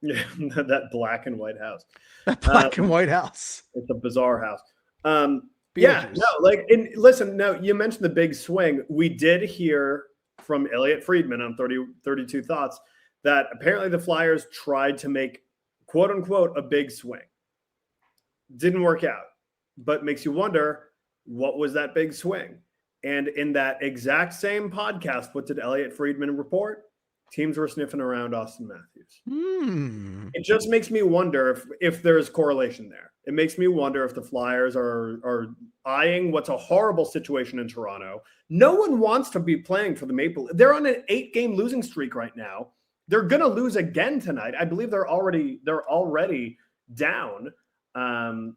Yeah, that black and white house. That black and white house. It's a bizarre house. Listen, no, you mentioned the big swing. We did hear from Elliot Friedman on 32 Thoughts that apparently the Flyers tried to make, quote unquote, a big swing. Didn't work out, but makes you wonder, what was that big swing? And in that exact same podcast, what did Elliot Friedman report? Teams were sniffing around Austin Matthews. It just makes me wonder if there's correlation there. It makes me wonder if the Flyers are eyeing what's a horrible situation in Toronto. No one wants to be playing for the Maple. They're on an 8-game losing streak right now. They're going to lose again tonight. I believe they're already down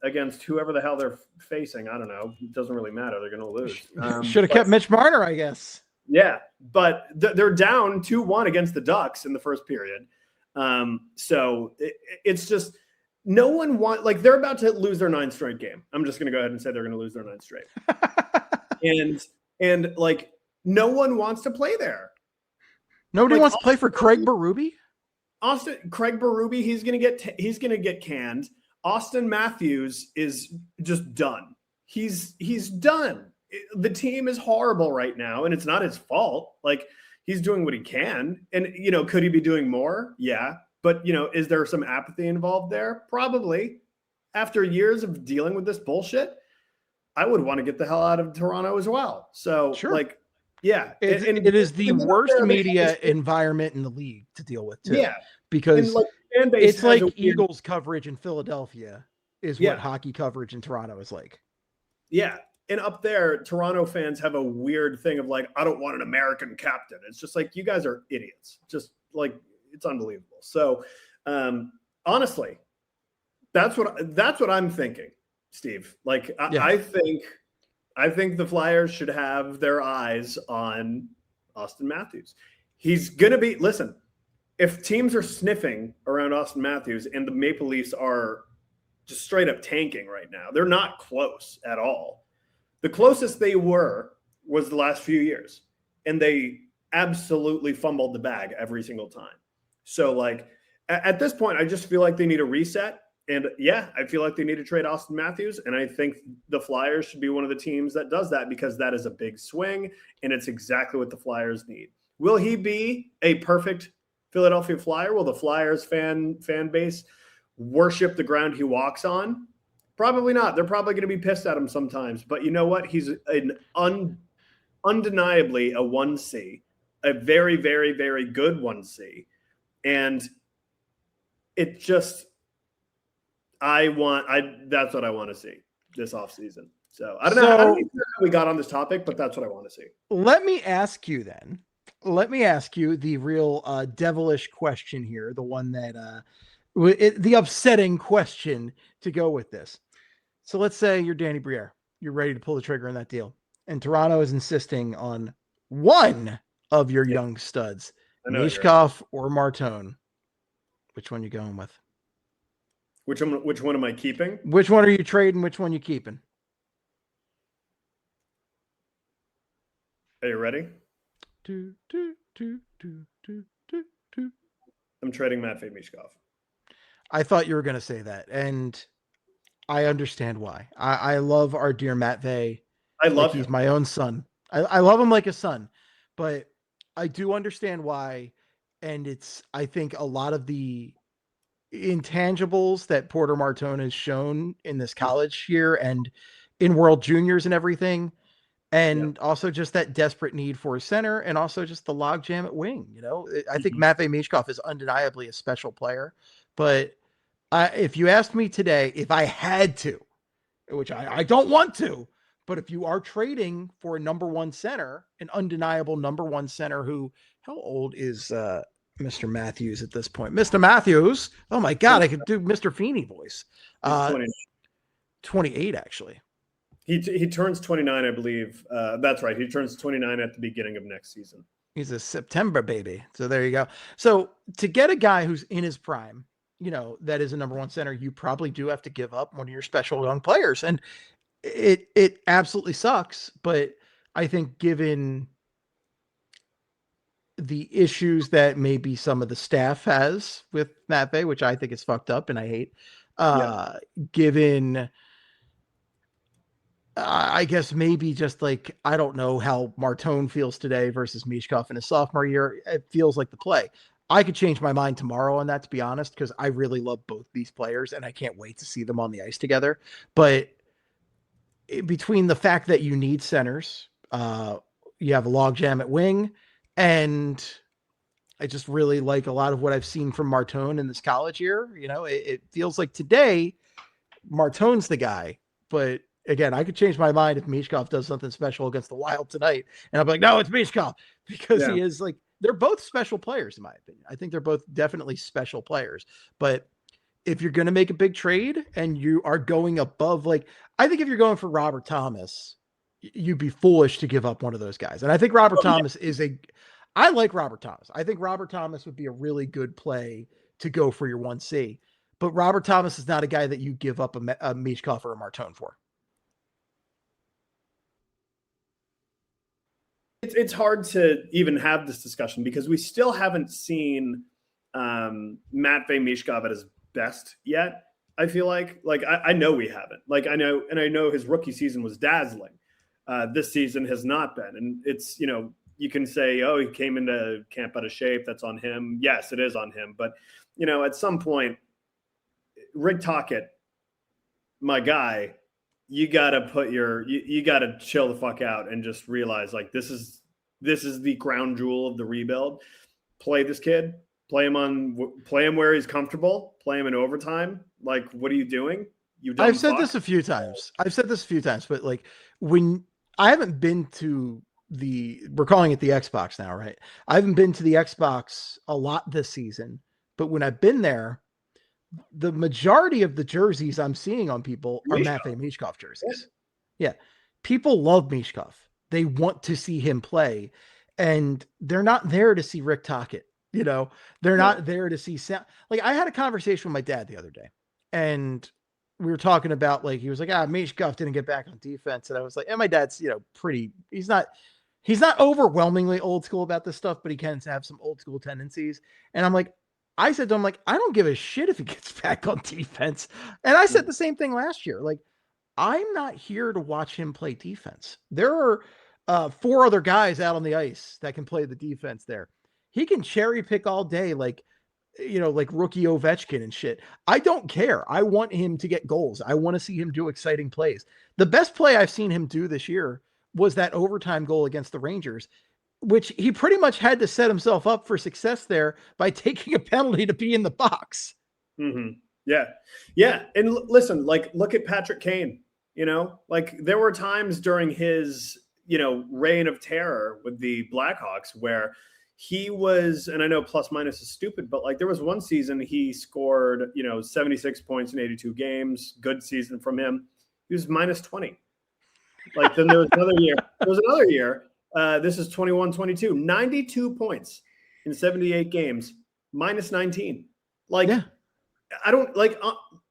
against whoever the hell they're facing. I don't know. It doesn't really matter. They're going to lose. Should have kept Mitch Marner, I guess. Yeah, but they're down 2-1 against the Ducks in the first period. So it's just no one they're about to lose their 9th straight game. I'm just going to go ahead and say they're going to lose their 9th straight. and no one wants to play there. Nobody wants to play for Craig Berube? Craig Berube, he's going to get canned. Austin Matthews is just done. He's done. The team is horrible right now, and it's not his fault. Like, he's doing what he can. And, could he be doing more? Yeah. But, is there some apathy involved there? Probably. After years of dealing with this bullshit, I would want to get the hell out of Toronto as well. So, sure. Yeah. It is the worst media environment in the league to deal with, too. Yeah. Because it's like Eagles coverage in Philadelphia is what hockey coverage in Toronto is like. Yeah. And up there, Toronto fans have a weird thing of like, I don't want an American captain. It's just like, you guys are idiots. Just like, it's unbelievable. So, honestly, that's what I'm thinking, Steve. Like, I think the Flyers should have their eyes on Austin Matthews. He's going to be, listen, if teams are sniffing around Austin Matthews and the Maple Leafs are just straight up tanking right now, they're not close at all. The closest they were was the last few years, and they absolutely fumbled the bag every single time. So, like, at this point, I just feel like they need a reset. And yeah, I feel like they need to trade Austin Matthews. And I think the Flyers should be one of the teams that does that, because that is a big swing and it's exactly what the Flyers need. Will he be a perfect Philadelphia Flyer? Will the Flyers fan base worship the ground he walks on? Probably not. They're probably going to be pissed at him sometimes. But you know what? He's an undeniably a 1C, a very, very, very good 1C. And it just – that's what I want to see this offseason. So I don't know how we got on this topic, but that's what I want to see. Let me ask you the real devilish question here, the one that the upsetting question to go with this. So let's say you're Danny Briere, you're ready to pull the trigger on that deal, and Toronto is insisting on one of your young studs, Michkov or Martone. Which one are you going with? Which one am I keeping? Which one are you trading? Which one are you keeping? Are you ready? I'm trading Matvei Michkov. I thought you were going to say that, and I understand why. I love our dear Matvei. I love him. He's my own son. I love him like a son, but I do understand why. And I think a lot of the intangibles that Porter Martone has shown in this college year and in World Juniors and everything, and also just that desperate need for a center, and also just the logjam at wing. I think Matvei Michkov is undeniably a special player, but if you asked me today, if I had to, which I don't want to, but if you are trading for a number one center, an undeniable number one center who, how old is Mr. Matthews at this point? Mr. Matthews. Oh my God, I could do Mr. Feeney voice. 28, actually. He turns 29, I believe. That's right. He turns 29 at the beginning of next season. He's a September baby. So there you go. So to get a guy who's in his prime, that is a number one center, you probably do have to give up one of your special young players. And it absolutely sucks. But I think given the issues that maybe some of the staff has with Matvei, which I think is fucked up and I hate, given, I guess maybe just like, I don't know how Martone feels today versus Michkov in his sophomore year. It feels like the play. I could change my mind tomorrow on that, to be honest, because I really love both these players and I can't wait to see them on the ice together. But between the fact that you need centers, you have a logjam at wing, and I just really like a lot of what I've seen from Martone in this college year. It feels like today Martone's the guy, but again, I could change my mind if Michkov does something special against the Wild tonight, and I'm like, no, it's Michkov, because he is like, they're both special players in my opinion. I think they're both definitely special players, but if you're going to make a big trade and you are going above, like, I think if you're going for Robert Thomas, you'd be foolish to give up one of those guys. And I think Robert Thomas I like Robert Thomas. I think Robert Thomas would be a really good play to go for your 1C, but Robert Thomas is not a guy that you give up a Michkov or a Martone for. It's hard to even have this discussion because we still haven't seen Matvey Mishkov at his best yet. I feel like I know we haven't. Like I know his rookie season was dazzling. This season has not been, and it's you can say, oh, he came into camp out of shape. That's on him. Yes, it is on him. But at some point, Rick Tocchet, my guy, you gotta you gotta chill the fuck out and just realize like this is the crown jewel of the rebuild. Play this kid. Play him where he's comfortable. Play him in overtime. Like, what are you doing? I've said this a few times, but like when I haven't been to we're calling it the Xbox now, right? I haven't been to the Xbox a lot this season, but when I've been there, the majority of the jerseys I'm seeing on people are Matvey Mishkov jerseys. Yeah. People love Mishkov. They want to see him play, and they're not there to see Rick Tocchet. They're not there to see sound. Like I had a conversation with my dad the other day, and we were talking about like, he was like, Mishkov didn't get back on defense. And I was like, and my dad's, he's not overwhelmingly old school about this stuff, but he can have some old school tendencies. And I'm like, I said to him, like, I don't give a shit if he gets back on defense. And I said the same thing last year. Like, I'm not here to watch him play defense. There are 4 other guys out on the ice that can play the defense there. He can cherry pick all day, like rookie Ovechkin and shit. I don't care. I want him to get goals. I want to see him do exciting plays. The best play I've seen him do this year was that overtime goal against the Rangers, which he pretty much had to set himself up for success there by taking a penalty to be in the box. Mm-hmm. Yeah. Yeah. And listen, like, look at Patrick Kane, like there were times during his, reign of terror with the Blackhawks where he was, and I know plus minus is stupid, but like there was one season he scored, 76 points in 82 games. Good season from him. He was minus 20. Like then there was another year. This is 21-22, 92 points in 78 games, minus 19. Like, yeah. I don't like,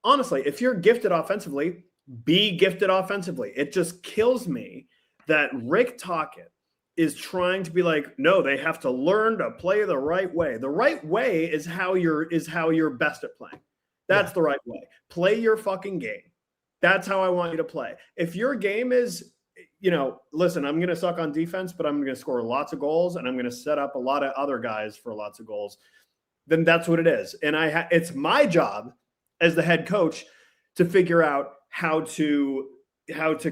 honestly, if you're gifted offensively, be gifted offensively. It just kills me that Rick Tocchet is trying to be like, no, they have to learn to play the right way. The right way is how you're best at playing. That's the right way. Play your fucking game. That's how I want you to play. If your game is, listen, I'm going to suck on defense, but I'm going to score lots of goals and I'm going to set up a lot of other guys for lots of goals, then that's what it is. And it's my job as the head coach to figure out how to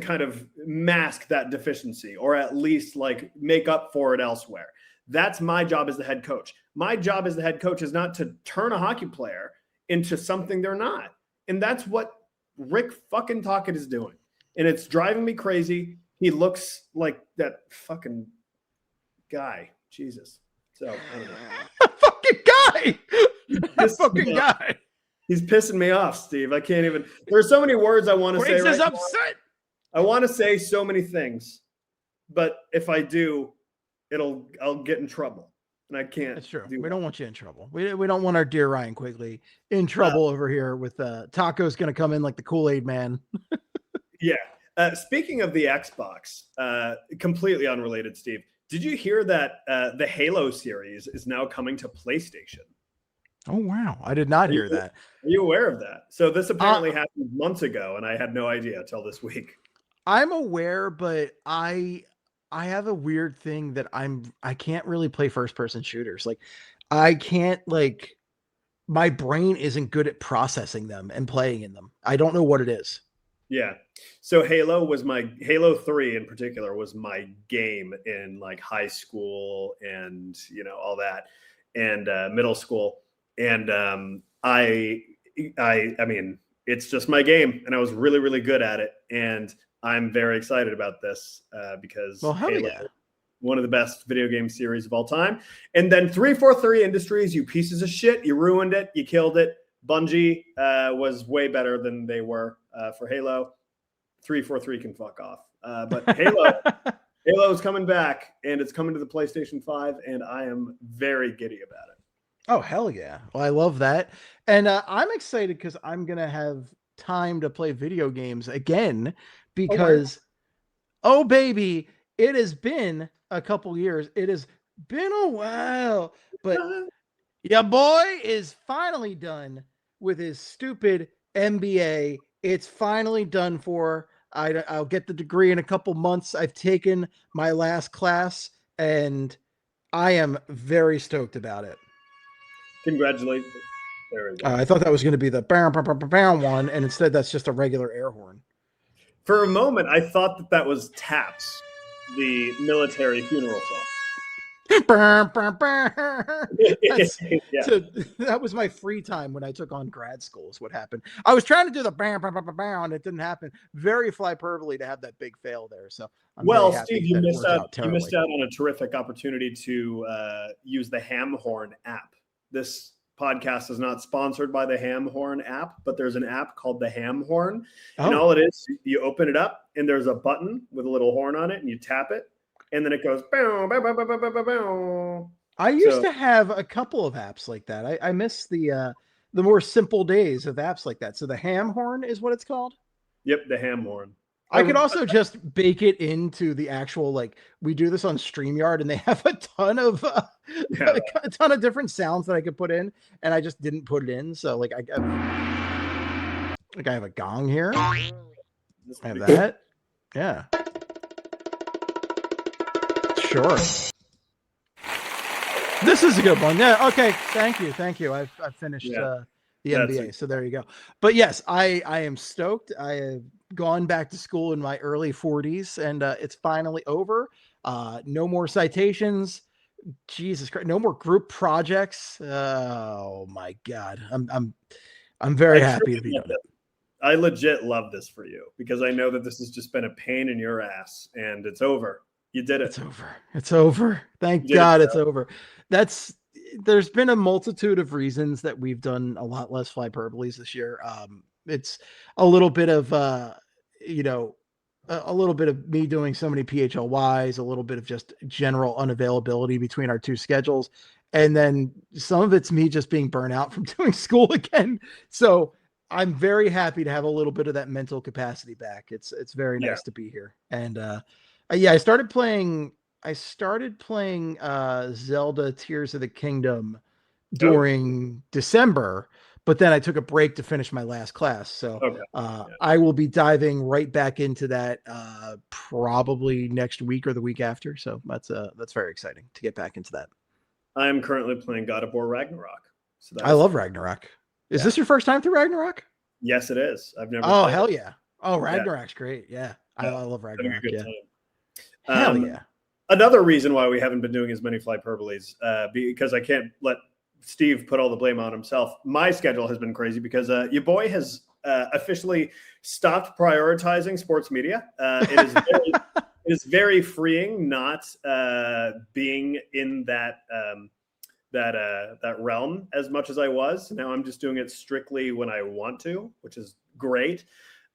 kind of mask that deficiency or at least like make up for it elsewhere. That's my job as the head coach. My job as the head coach is not to turn a hockey player into something they're not. And that's what Rick fucking Tocchet is doing. And it's driving me crazy. He looks like that fucking guy. Jesus. So, I don't know. Fucking guy. That fucking guy. He's pissing me off, Steve. I can't even. There are so many words I want to say. Quigs is upset. I want to say so many things, but if I do, I'll get in trouble, and I can't. That's true. We don't want you in trouble. We don't want our dear Ryan Quigley in trouble over here with Taco's going to come in like the Kool-Aid man. Yeah. Speaking of the Xbox, completely unrelated, Steve. Did you hear that the Halo series is now coming to PlayStation? Oh, wow. I did not hear that. Are you aware of that? So this apparently happened months ago, and I had no idea until this week. I'm aware, but I have a weird thing that I can't really play first-person shooters. Like, I can't, like, my brain isn't good at processing them and playing in them. I don't know what it is. Yeah. So Halo 3 in particular was my game in like high school and, all that and middle school. And I mean, it's just my game and I was really, really good at it. And I'm very excited about this because Halo, one of the best video game series of all time. And then 343 Industries, you pieces of shit, you ruined it, you killed it. Bungie was way better than they were for Halo. 343 can fuck off. But Halo is coming back, and it's coming to the PlayStation 5, and I am very giddy about it. Oh, hell yeah. Well, I love that. And I'm excited because I'm going to have time to play video games again because, oh, baby, it has been a couple years. It has been a while. But Your boy is finally done with his stupid MBA. It's finally done for. I'll get the degree in a couple months. I've taken my last class, and I am very stoked about it. Congratulations. There we go. I thought that was going to be the bam, bam, bam, bam one, and instead that's just a regular air horn. For a moment, I thought that was Taps, the military funeral song. That was my free time when I took on grad school is what happened. I was trying to do the bam, bam, bam, bam, and it didn't happen. Very Flyperbole to have that big fail there. So Steve, you missed out on a terrific opportunity to use the Ham Horn app. This podcast is not sponsored by the Ham Horn app, but there's an app called the Ham Horn. And all it is, you open it up and there's a button with a little horn on it and you tap it. And then it goes. Bow, bow, bow, bow, bow, bow, bow. I used to have a couple of apps like that. I miss the more simple days of apps like that. So the Ham Horn is what it's called. Yep, the Ham Horn. I could also just bake it into the actual, like, we do this on StreamYard and they have a ton of different sounds that I could put in, and I just didn't put it in. So like I have a gong here. I have that. Yeah. Sure. This is a good one. Yeah. Okay. Thank you. I've finished the MBA. So there you go. But yes, I am stoked. I have gone back to school in my early 40s, and it's finally over. No more citations. Jesus Christ. No more group projects. Oh my God. I'm very happy to be done. I legit love this for you because I know that this has just been a pain in your ass, and it's over. You did it. It's over. Thank God it's over. There's been a multitude of reasons that we've done a lot less Flyperboles this year. It's a little bit of, a little bit of me doing so many PHLYs, a little bit of just general unavailability between our two schedules. And then some of it's me just being burnt out from doing school again. So I'm very happy to have a little bit of that mental capacity back. It's very nice to be here. And, I started playing Zelda Tears of the Kingdom during December, but then I took a break to finish my last class. So I will be diving right back into that probably next week or the week after. So that's very exciting to get back into that. I am currently playing God of War Ragnarok. So I love Ragnarok. Is this your first time through Ragnarok? Yes, it is. I've never. Oh, hell yeah. Oh, Ragnarok's great. Yeah. I love Ragnarok. Hell yeah. Another reason why we haven't been doing as many Flyperboles, because I can't let Steve put all the blame on himself. My schedule has been crazy because your boy has officially stopped prioritizing sports media. It is very freeing not being in that realm as much as I was. Now I'm just doing it strictly when I want to, which is great.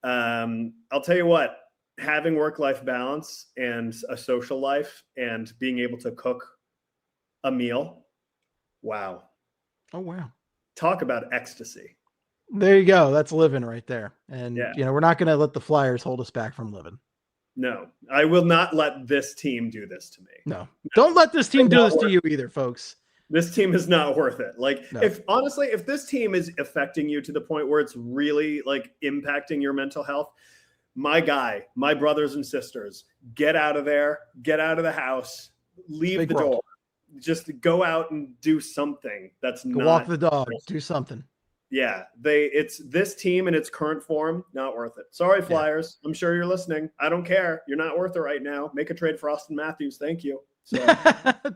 I'll tell you what. Having work-life balance and a social life and being able to cook a meal. Wow. Oh, wow. Talk about ecstasy. There you go. That's living right there. And, we're not going to let the Flyers hold us back from living. No, I will not let this team do this to me. No. Don't let this team do this to you either, folks. This team is not worth it. Like, if this team is affecting you to the point where it's really like impacting your mental health, my guy, my brothers and sisters, get out of there, get out of the house, leave the door, just go out and do something. Walk the dog, do something. Yeah, it's this team in its current form, not worth it. Sorry, Flyers. I'm sure you're listening. I don't care. You're not worth it right now. Make a trade for Austin Matthews. Thank you. So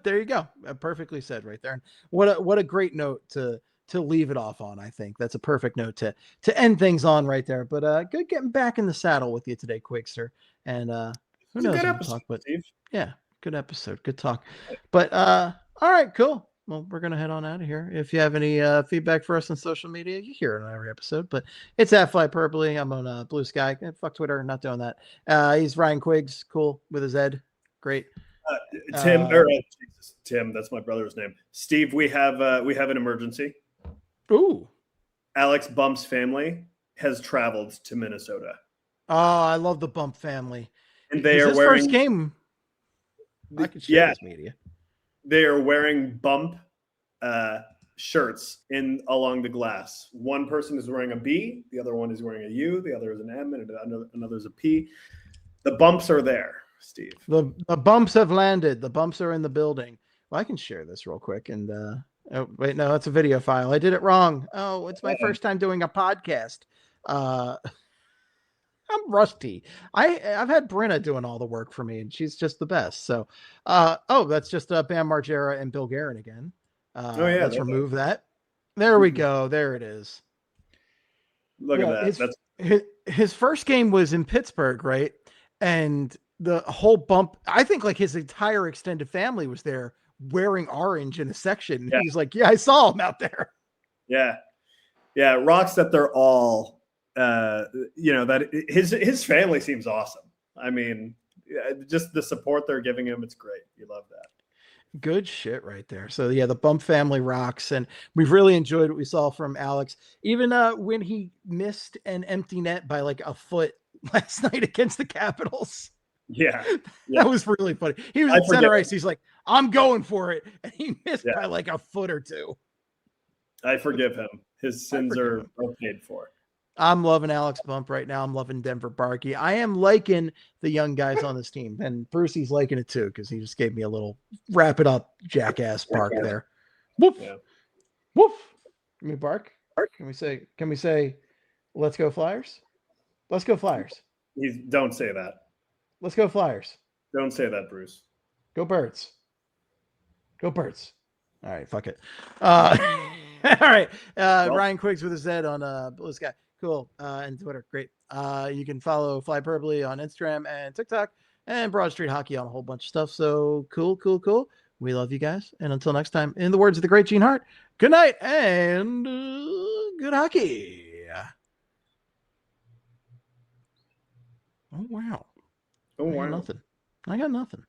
there you go. Perfectly said right there. What a great note to leave it off on. I think that's a perfect note to end things on right there. But good getting back in the saddle with you today, Quigster. And who knows? Good episode, but Steve. Yeah, good episode. Good talk. But all right, cool. Well, we're gonna head on out of here. If you have any feedback for us on social media, you hear it on every episode. But it's at Flyperbole. I'm on Blue Sky. Fuck Twitter, not doing that. He's Ryan Quigs, cool with his Ed. Great. Tim, Tim, that's my brother's name. Steve, we have an emergency. Ooh. Alex Bump's family has traveled to Minnesota. Oh, I love the Bump family. And they are wearing first game. I can share this media. They are wearing Bump shirts in along the glass. One person is wearing a B, the other one is wearing a U, the other is an M, and another is a P. The bumps are there, Steve. The bumps have landed. The bumps are in the building. Well, I can share this real quick. And oh, wait, no, that's a video file. I did it wrong. Oh, it's my first time doing a podcast. I'm rusty. I've had Brenna doing all the work for me, and she's just the best. So, that's just Bam Margera and Bill Guerin again. Let's remove that. There we go. There it is. Look at that. His first game was in Pittsburgh, right? And the whole bump, I think like his entire extended family was there wearing orange in a section. Yeah. He's like, yeah, I saw him out there. Yeah. Yeah. Rocks that they're all, that his family seems awesome. I mean, just the support they're giving him. It's great. You love that. Good shit right there. So yeah, the Bump family rocks, and we've really enjoyed what we saw from Alex. Even when he missed an empty net by like a foot last night against the Capitals. Yeah. That was really funny. He was at center ice. He's like, I'm going for it. And he missed by like a foot or two. I forgive him. His sins are paid for. I'm loving Alex Bump right now. I'm loving Denver Barkey. I am liking the young guys on this team. And Brucey's liking it too, because he just gave me a little wrap it up jackass bark there. Woof. Yeah. Woof. Can we bark? Can we say, let's go Flyers? Let's go Flyers. Don't say that. Let's go Flyers. Don't say that, Bruce. Go Birds. Go Birds. All right, fuck it. All right. Ryan Quigs with a Z on Blue Sky. Cool. And Twitter. Great. You can follow Flyperbole on Instagram and TikTok, and Broad Street Hockey on a whole bunch of stuff. So cool. We love you guys. And until next time, in the words of the great Gene Hart, good night and good hockey. Oh, wow. Oh, wow. I got nothing.